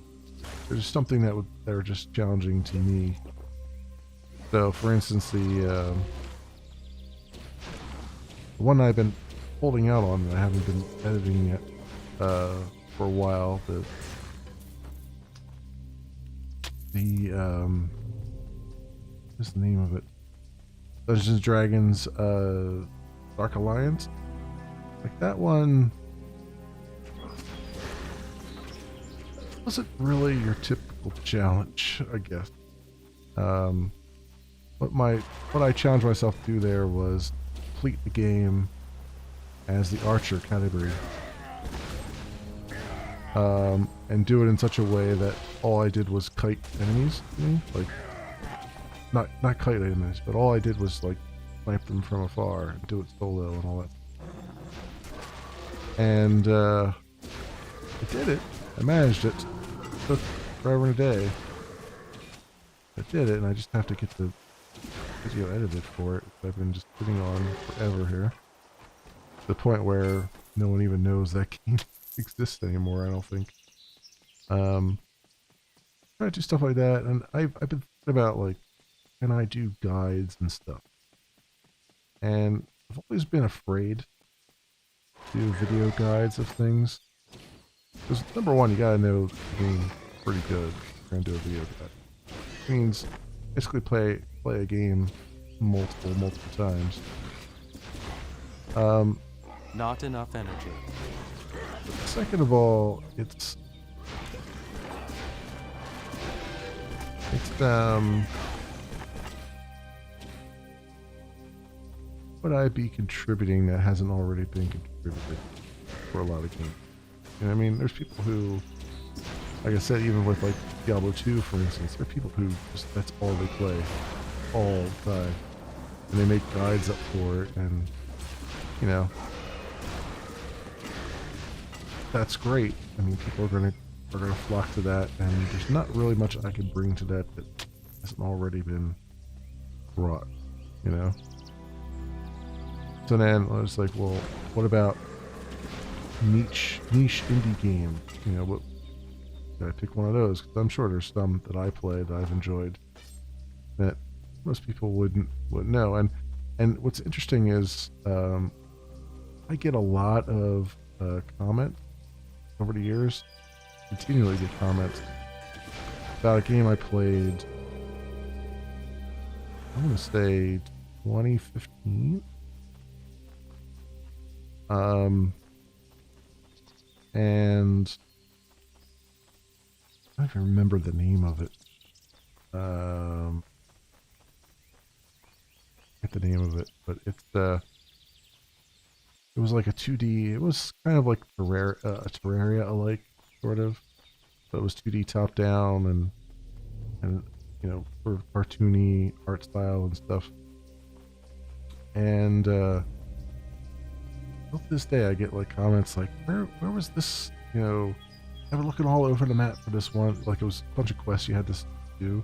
They're just something that they're just challenging to me. So, for instance, the one I've been holding out on that I haven't been editing yet for a while, what's the name of it? Dungeons and Dragons Dark Alliance. Like that one wasn't really your typical challenge, I guess. What I challenged myself to do there was complete the game as the archer category, and do it in such a way that all I did was kite enemies. Like not kite enemies, but all I did was like snipe them from afar and do it solo and all that. And I did it. I managed it. It took forever and a day. I did it, and I just have to get the video edited for it. I've been just sitting on forever here. To the point where no one even knows that game exists anymore, I don't think. Try to do stuff like that, and I've been thinking about, like, can I do guides and stuff? And I've always been afraid to do video guides of things. Because number one, you gotta know the game pretty good if you're gonna do a video guide. It means basically play a game multiple times. Not enough energy. Second of all, it's would I be contributing that hasn't already been contributed for a lot of games? You know what I mean? There's people who, like I said, even with like Diablo 2, for instance, there are people who just, that's all they play all the time. and they make guides up for it, and you know, that's great. I mean, people are gonna flock to that, and there's not really much I can bring to that hasn't already been brought, you know. So then I was like, well, what about niche indie game? You know, what? Did I pick one of those? Because I'm sure there's some that I play that I've enjoyed that most people wouldn't know. And what's interesting is I get a lot of comments over the years, continually get comments about a game I played, I want to say 2015. And I don't even remember the name of it. Get the name of it, but it's it was like a 2D. It was kind of like Terraria-alike, sort of. But it was 2D top down and you know, sort of cartoony art style and stuff. And till this day, I get like comments like, "Where was this? You know, I was looking all over the map for this one. Like it was a bunch of quests you had to do. You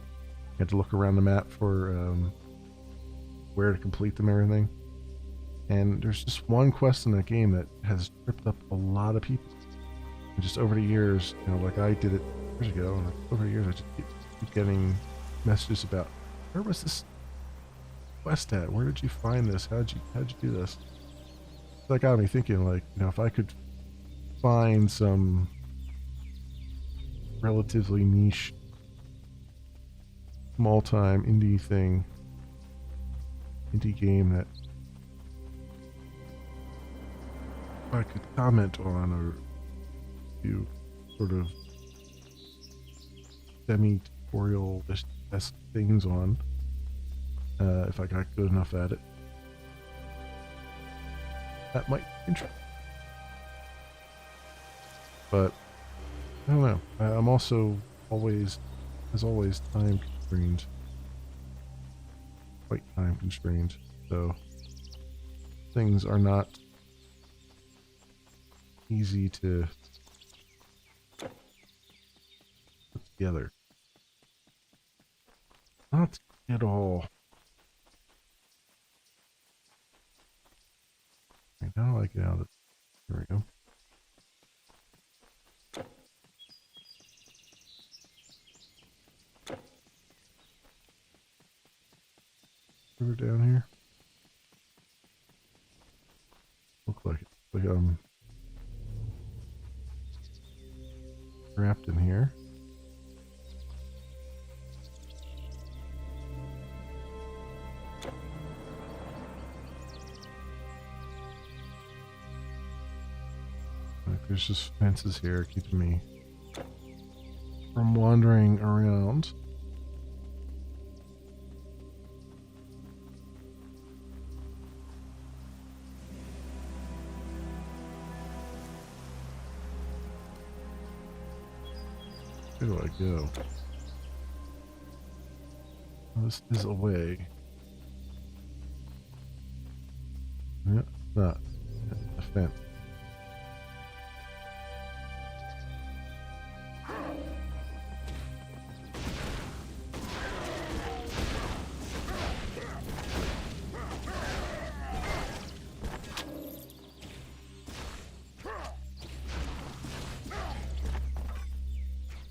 had to look around the map for where to complete them and everything. And there's just one quest in that game that has tripped up a lot of people. And just over the years, you know, like I did it years ago, and over the years I just keep getting messages about, where was this quest at? Where did you find this? How'd you do this? So that got me thinking, like, you know, if I could find some relatively niche, small-time indie game that I could comment on or do sort of semi-tutorial-esque things on, if I got good enough at it, that might be interesting. But I don't know. I'm also always time constrained. Quite time constrained. So things are not easy to put together. Not at all. Okay, now I get out of it. There we go. Over down here. Look like it. Like I'm trapped in here. Like there's just fences here keeping me from wandering around. Where do I go? Oh, this is a way. Yeah, not a fence.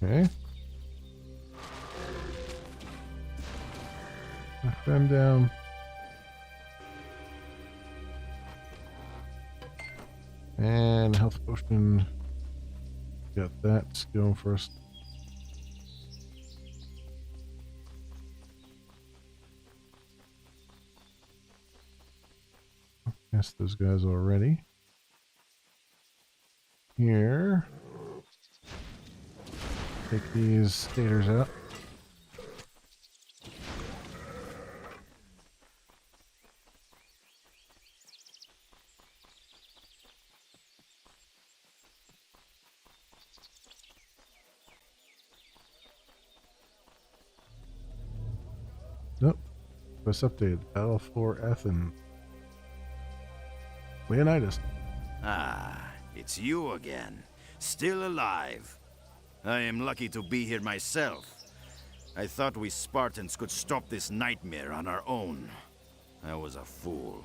Okay. Knock them down. And health potion. Got that going for us. Past those guys already. Here. Take these stators out. Nope. quest updated. Battle for Athens. Leonidas. Ah, it's you again. Still alive. I am lucky to be here myself. I thought we Spartans could stop this nightmare on our own. I was a fool.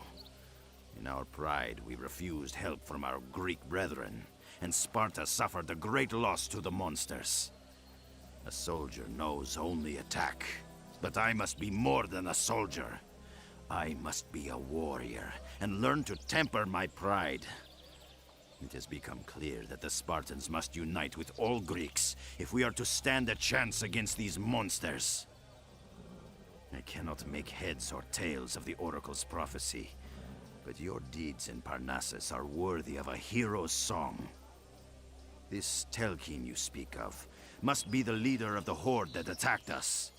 In our pride, we refused help from our Greek brethren, and Sparta suffered a great loss to the monsters. A soldier knows only attack, but I must be more than a soldier. I must be a warrior, and learn to temper my pride. It has become clear that the Spartans must unite with all Greeks if we are to stand a chance against these monsters. I cannot make heads or tails of the Oracle's prophecy, but your deeds in Parnassus are worthy of a hero's song. This Telkin you speak of must be the leader of the horde that attacked us.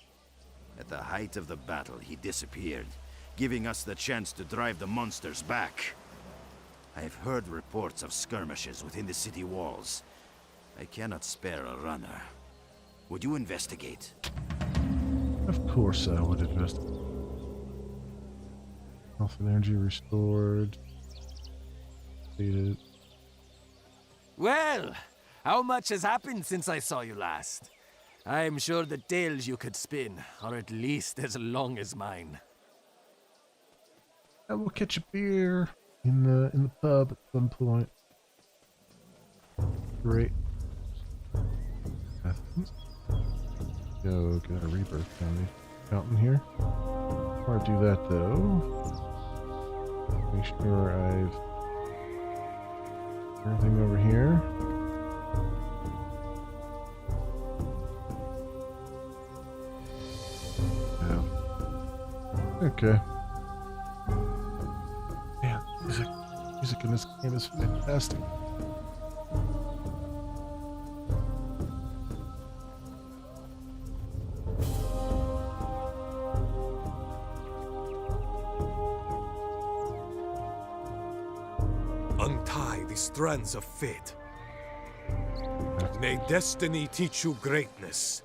At the height of the battle, he disappeared, giving us the chance to drive the monsters back. I've heard reports of skirmishes within the city walls. I cannot spare a runner. Would you investigate? Of course I would investigate. Health and energy restored. Stated. Well, how much has happened since I saw you last? I'm sure the tales you could spin are at least as long as mine. I will catch a beer in the pub at some point. Great. Athens. Go get a rebirth fountain here. Before I do that though, make sure I've everything over here. Yeah. Okay. Man, music in this game is fantastic. Untie the strands of fate. May destiny teach you greatness.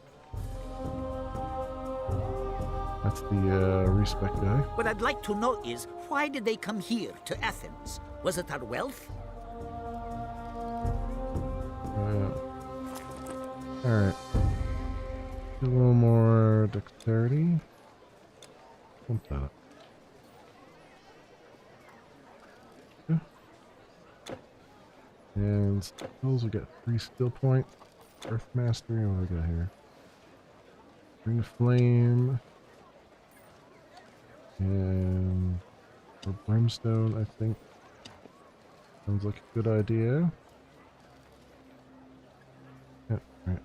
That's the respect guy. What I'd like to know is, why did they come here, to Athens? Was it our wealth? Alright. A little more dexterity. Pump that up. Okay. And skills, we got 3 skill points. Earth Mastery, what do we got here? Ring of Flame. And for Brimstone, I think. Sounds like a good idea. Yep, right.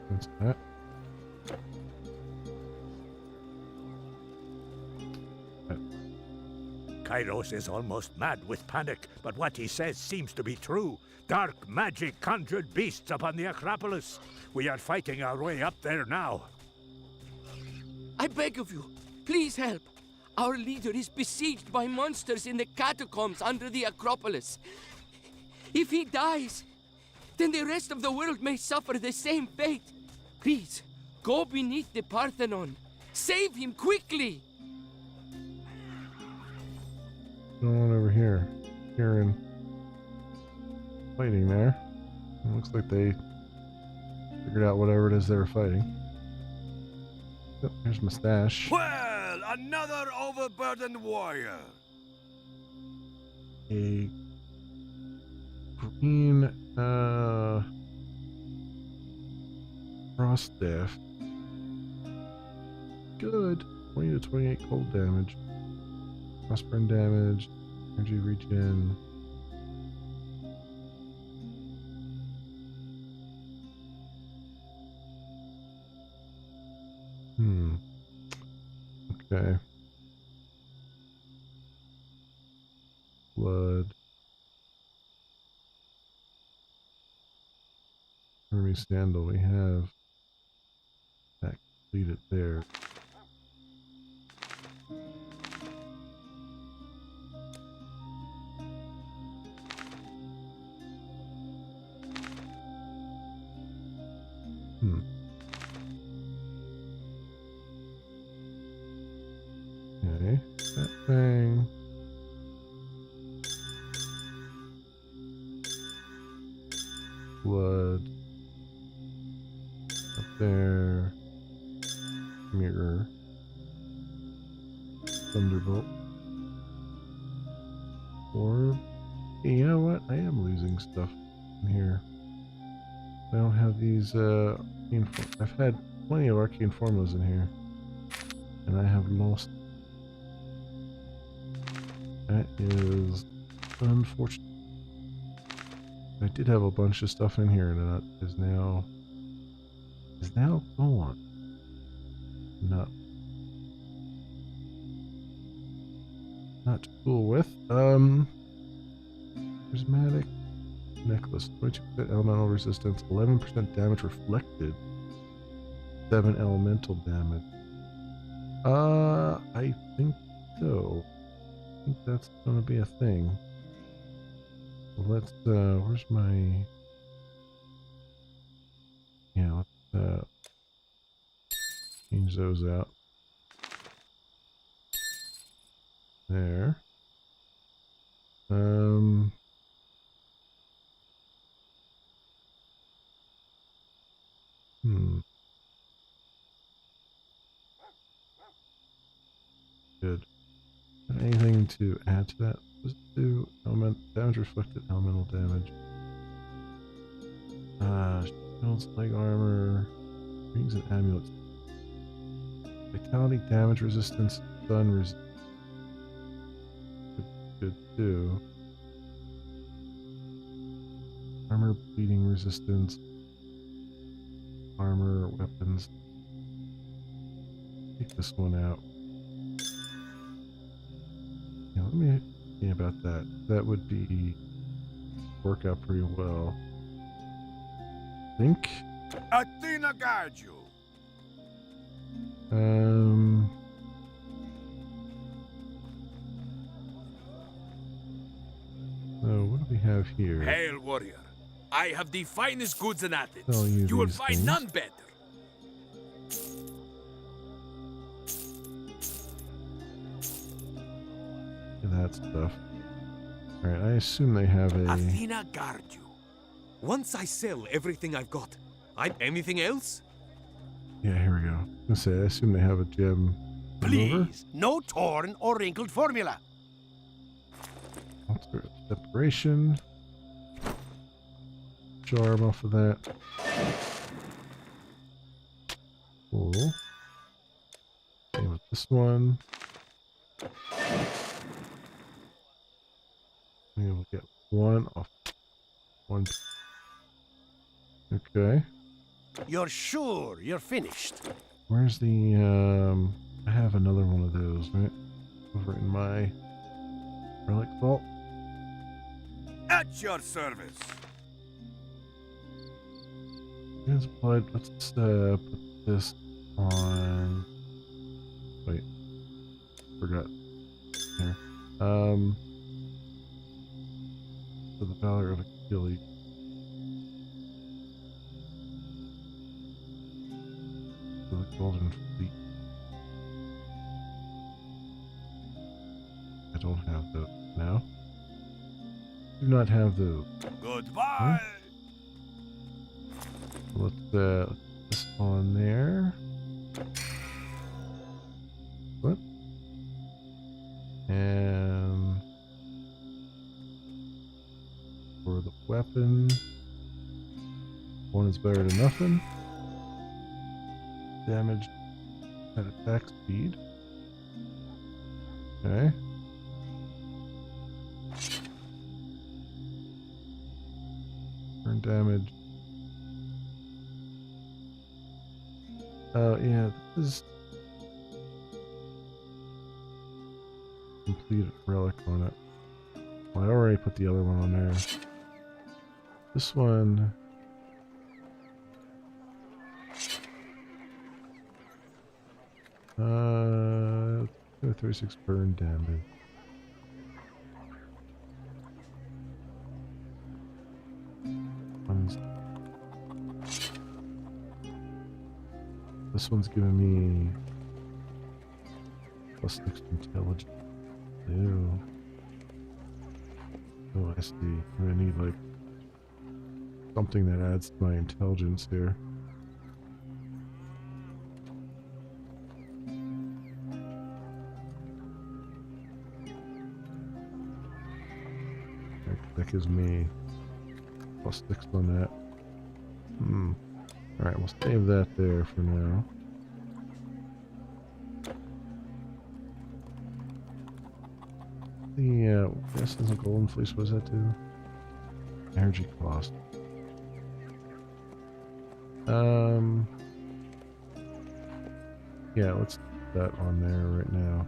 That's that. Kairos is almost mad with panic, but what he says seems to be true. Dark magic conjured beasts upon the Acropolis. We are fighting our way up there now. I beg of you, please help. Our leader is besieged by monsters in the catacombs under the Acropolis. If he dies, then the rest of the world may suffer the same fate. Please, go beneath the Parthenon. Save him quickly! What's going on over here? Hearing fighting there. It looks like they figured out whatever it is they were fighting. Yep, here's my stash. Well, another overburdened warrior. A green frost staff. Good. 20 to 28 cold damage. Frost burn damage. Energy regen. Okay. Blood. Hermes Sandal, we have that completed there. thing. Blood. Up there. Mirror. Thunderbolt. Orb. Hey, you know what? I am losing stuff in here. I don't have these I've had plenty of arcane formulas in here. And I have lost. That is unfortunate. I did have a bunch of stuff in here that is now gone. Not to fool with. Prismatic Necklace, 22% elemental resistance, 11% damage reflected, 7 elemental damage. I think so. I think that's gonna be a thing. Let's where's my let's change those out. There. Good. Anything to add to that? Let's do damage reflected elemental damage. Shields, leg armor, rings and amulets. Vitality, damage resistance, stun resistance. Good too. Armor, bleeding resistance, armor, weapons. Take this one out. Yeah, let me think about that. That would work out pretty well. I think. Athena guide you. So what do we have here? Hail, warrior. I have the finest goods in Athens. Tell You will these find things. none better. That stuff. Alright, I assume they have a... Athena guard you. Once I sell everything I've got, anything else? Yeah, here we go. I assume they have a gem. remover. Please, no torn or wrinkled formula. Separation. Charm off of that. Cool. Same with this one. We will get one off. One. Okay. You're sure you're finished? Where's the, I have another one of those, right? Over in my relic vault. At your service. Let's put this on. Wait. Forgot. Here. For the Valor of Achilles. For the Golden Fleet. I don't have those now. Do not have those. Goodbye. Let's put this on there. What? And for the weapon, one is better than nothing. Damage at attack speed. Okay. Burn damage. Oh yeah, this is complete relic on it. Well, I already put the other one on there. This one. 36 burn damage. This one's giving me +6 intelligence. see. I'm gonna need like something that adds to my intelligence here. That gives me +6 on that. Alright, we'll save that there for now. The this is a golden fleece. What does that do? Energy cost. Yeah, let's put that on there right now.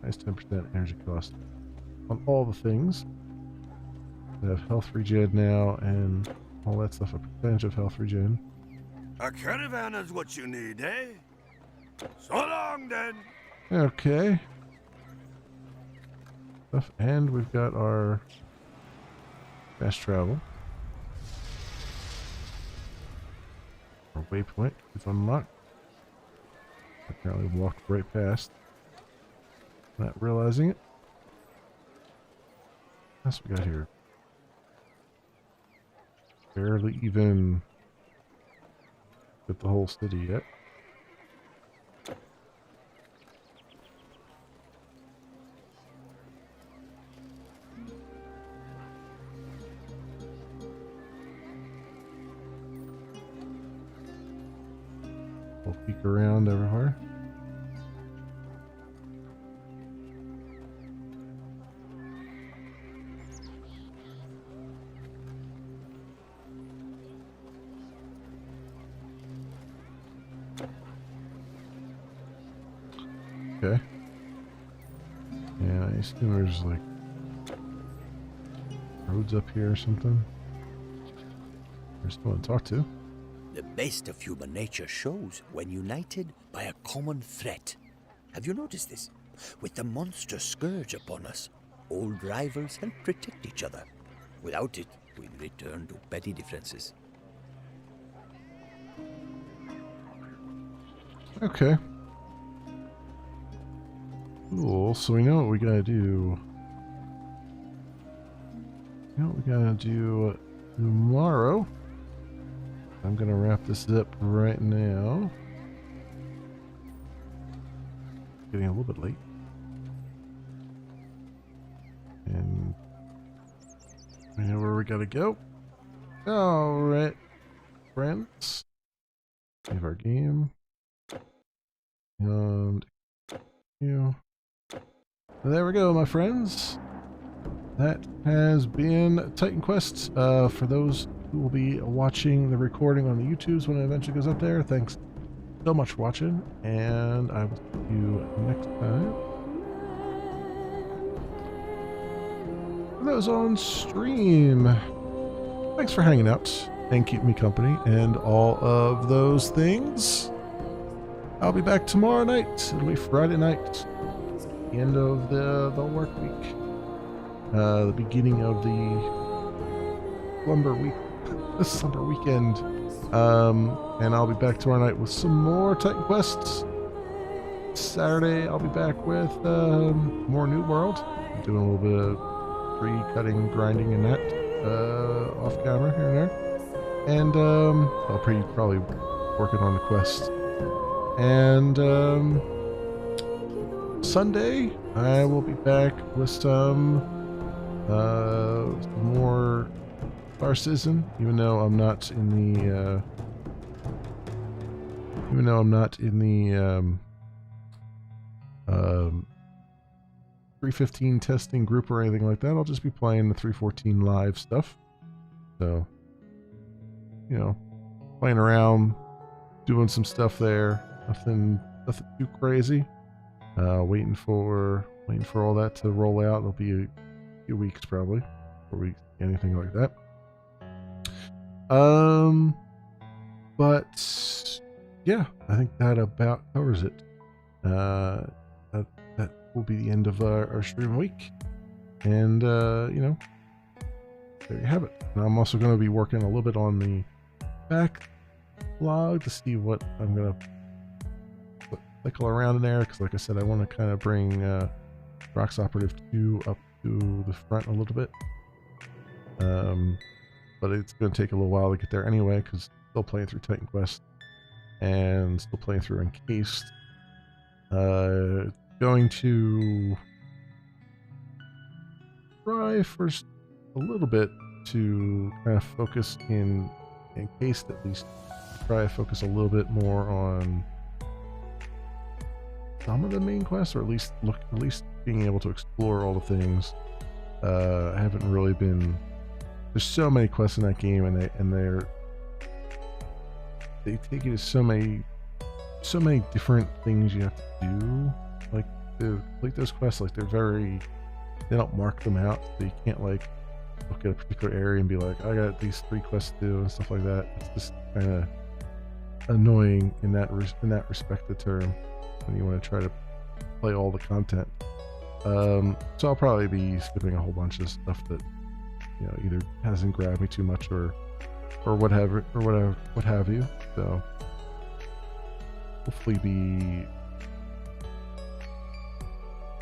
Nice 10% energy cost on all the things. We have health regen now and all that stuff. A percentage of health regen. A caravan is what you need, eh? So long, then. Okay. And we've got our fast travel. Our waypoint is unlocked. Apparently walked right past. Not realizing it. What else we got here? Barely even get the whole city yet. We'll peek around everywhere. Okay. Yeah, I assume there's like roads up here or something. There's someone to talk to. The best of human nature shows when united by a common threat. Have you noticed this? With the monster scourge upon us, old rivals help protect each other. Without it, we'd return to petty differences. Okay. Cool, so we know what we gotta do. You know what we gotta do tomorrow. I'm gonna wrap this up right now. Getting a little bit late. And we know where we gotta go. Alright, friends. Save our game. And there we go, my friends. That has been Titan Quest. For those who will be watching the recording on the YouTubes when it eventually goes up there, thanks so much for watching, and I will see you next time. For those on stream, thanks for hanging out and keeping me company and all of those things. I'll be back tomorrow night. It'll be Friday night. The end of the work week. The beginning of the slumber week. The summer weekend. And I'll be back tomorrow night with some more Titan Quests. Saturday I'll be back with more New World. I'm doing a little bit of tree-cutting, grinding, and that off camera here and there. And I'll probably working on the quest. And Sunday I will be back with some more Star Citizen, even though I'm not in the 315 testing group or anything like that. I'll just be playing the 314 live stuff. So, you know, playing around, doing some stuff there. Nothing too crazy. Waiting for all that to roll out. It'll be a few weeks probably before we anything like that. But yeah, I think that about covers it. That will be the end of our stream week, and you know, there you have it. And I'm also going to be working a little bit on the backlog to see what I'm going to put cycle around in there because, like I said, I want to kind of bring Rox Operative 2 up to the front a little bit. But it's going to take a little while to get there anyway because still playing through Titan Quest and still playing through Encased. Going to try first a little bit to kind of focus in Encased, at least try to focus a little bit more on some of the main quests, or at least being able to explore all the things. I haven't really been. There's so many quests in that game, and they take you to so many different things you have to do. Like to complete those quests, like they don't mark them out, so you can't like look at a particular area and be like, I got these 3 quests to do and stuff like that. It's just kind of annoying in that respect of the term when you want to try to play all the content. So I'll probably be skipping a whole bunch of stuff that either hasn't grabbed me too much or what have you. So hopefully be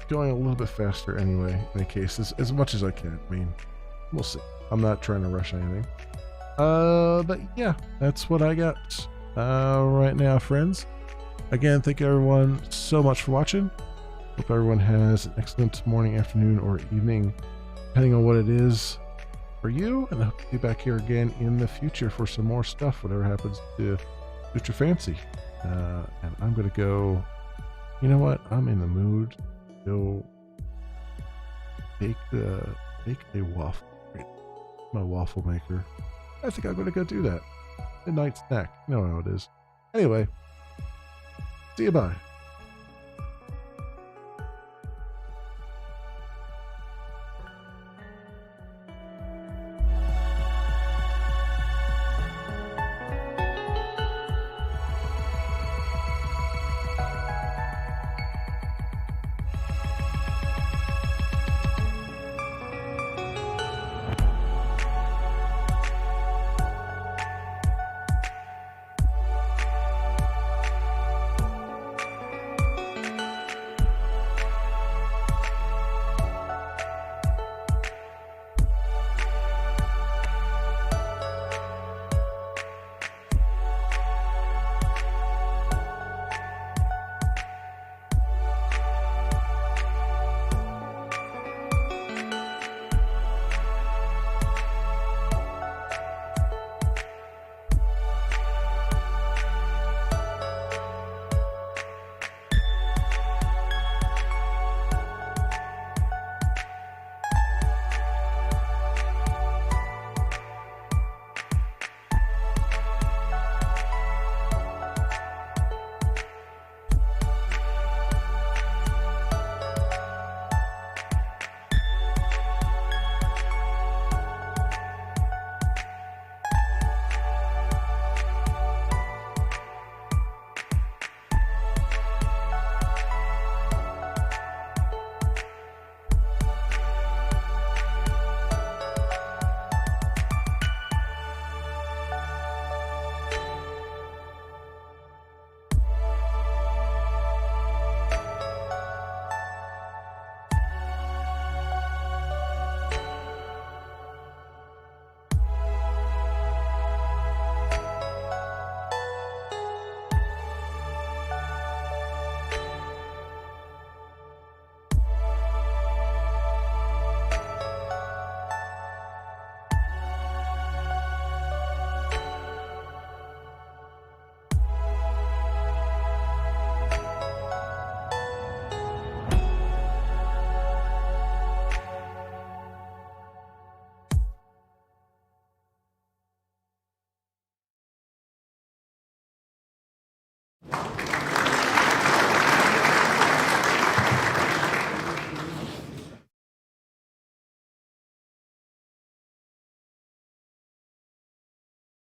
going a little bit faster anyway, in any case, as much as I can. I mean, we'll see. I'm not trying to rush anything. But yeah, that's what I got right now, friends. Again, thank you everyone so much for watching. Hope everyone has an excellent morning, afternoon, or evening, depending on what it is for you. And I hope to be back here again in the future for some more stuff, whatever happens to suit your fancy. And I'm going to go, you know what? I'm in the mood to go bake a waffle. My waffle maker. I think I'm going to go do that. Midnight snack. You know how it is. Anyway, see you, bye.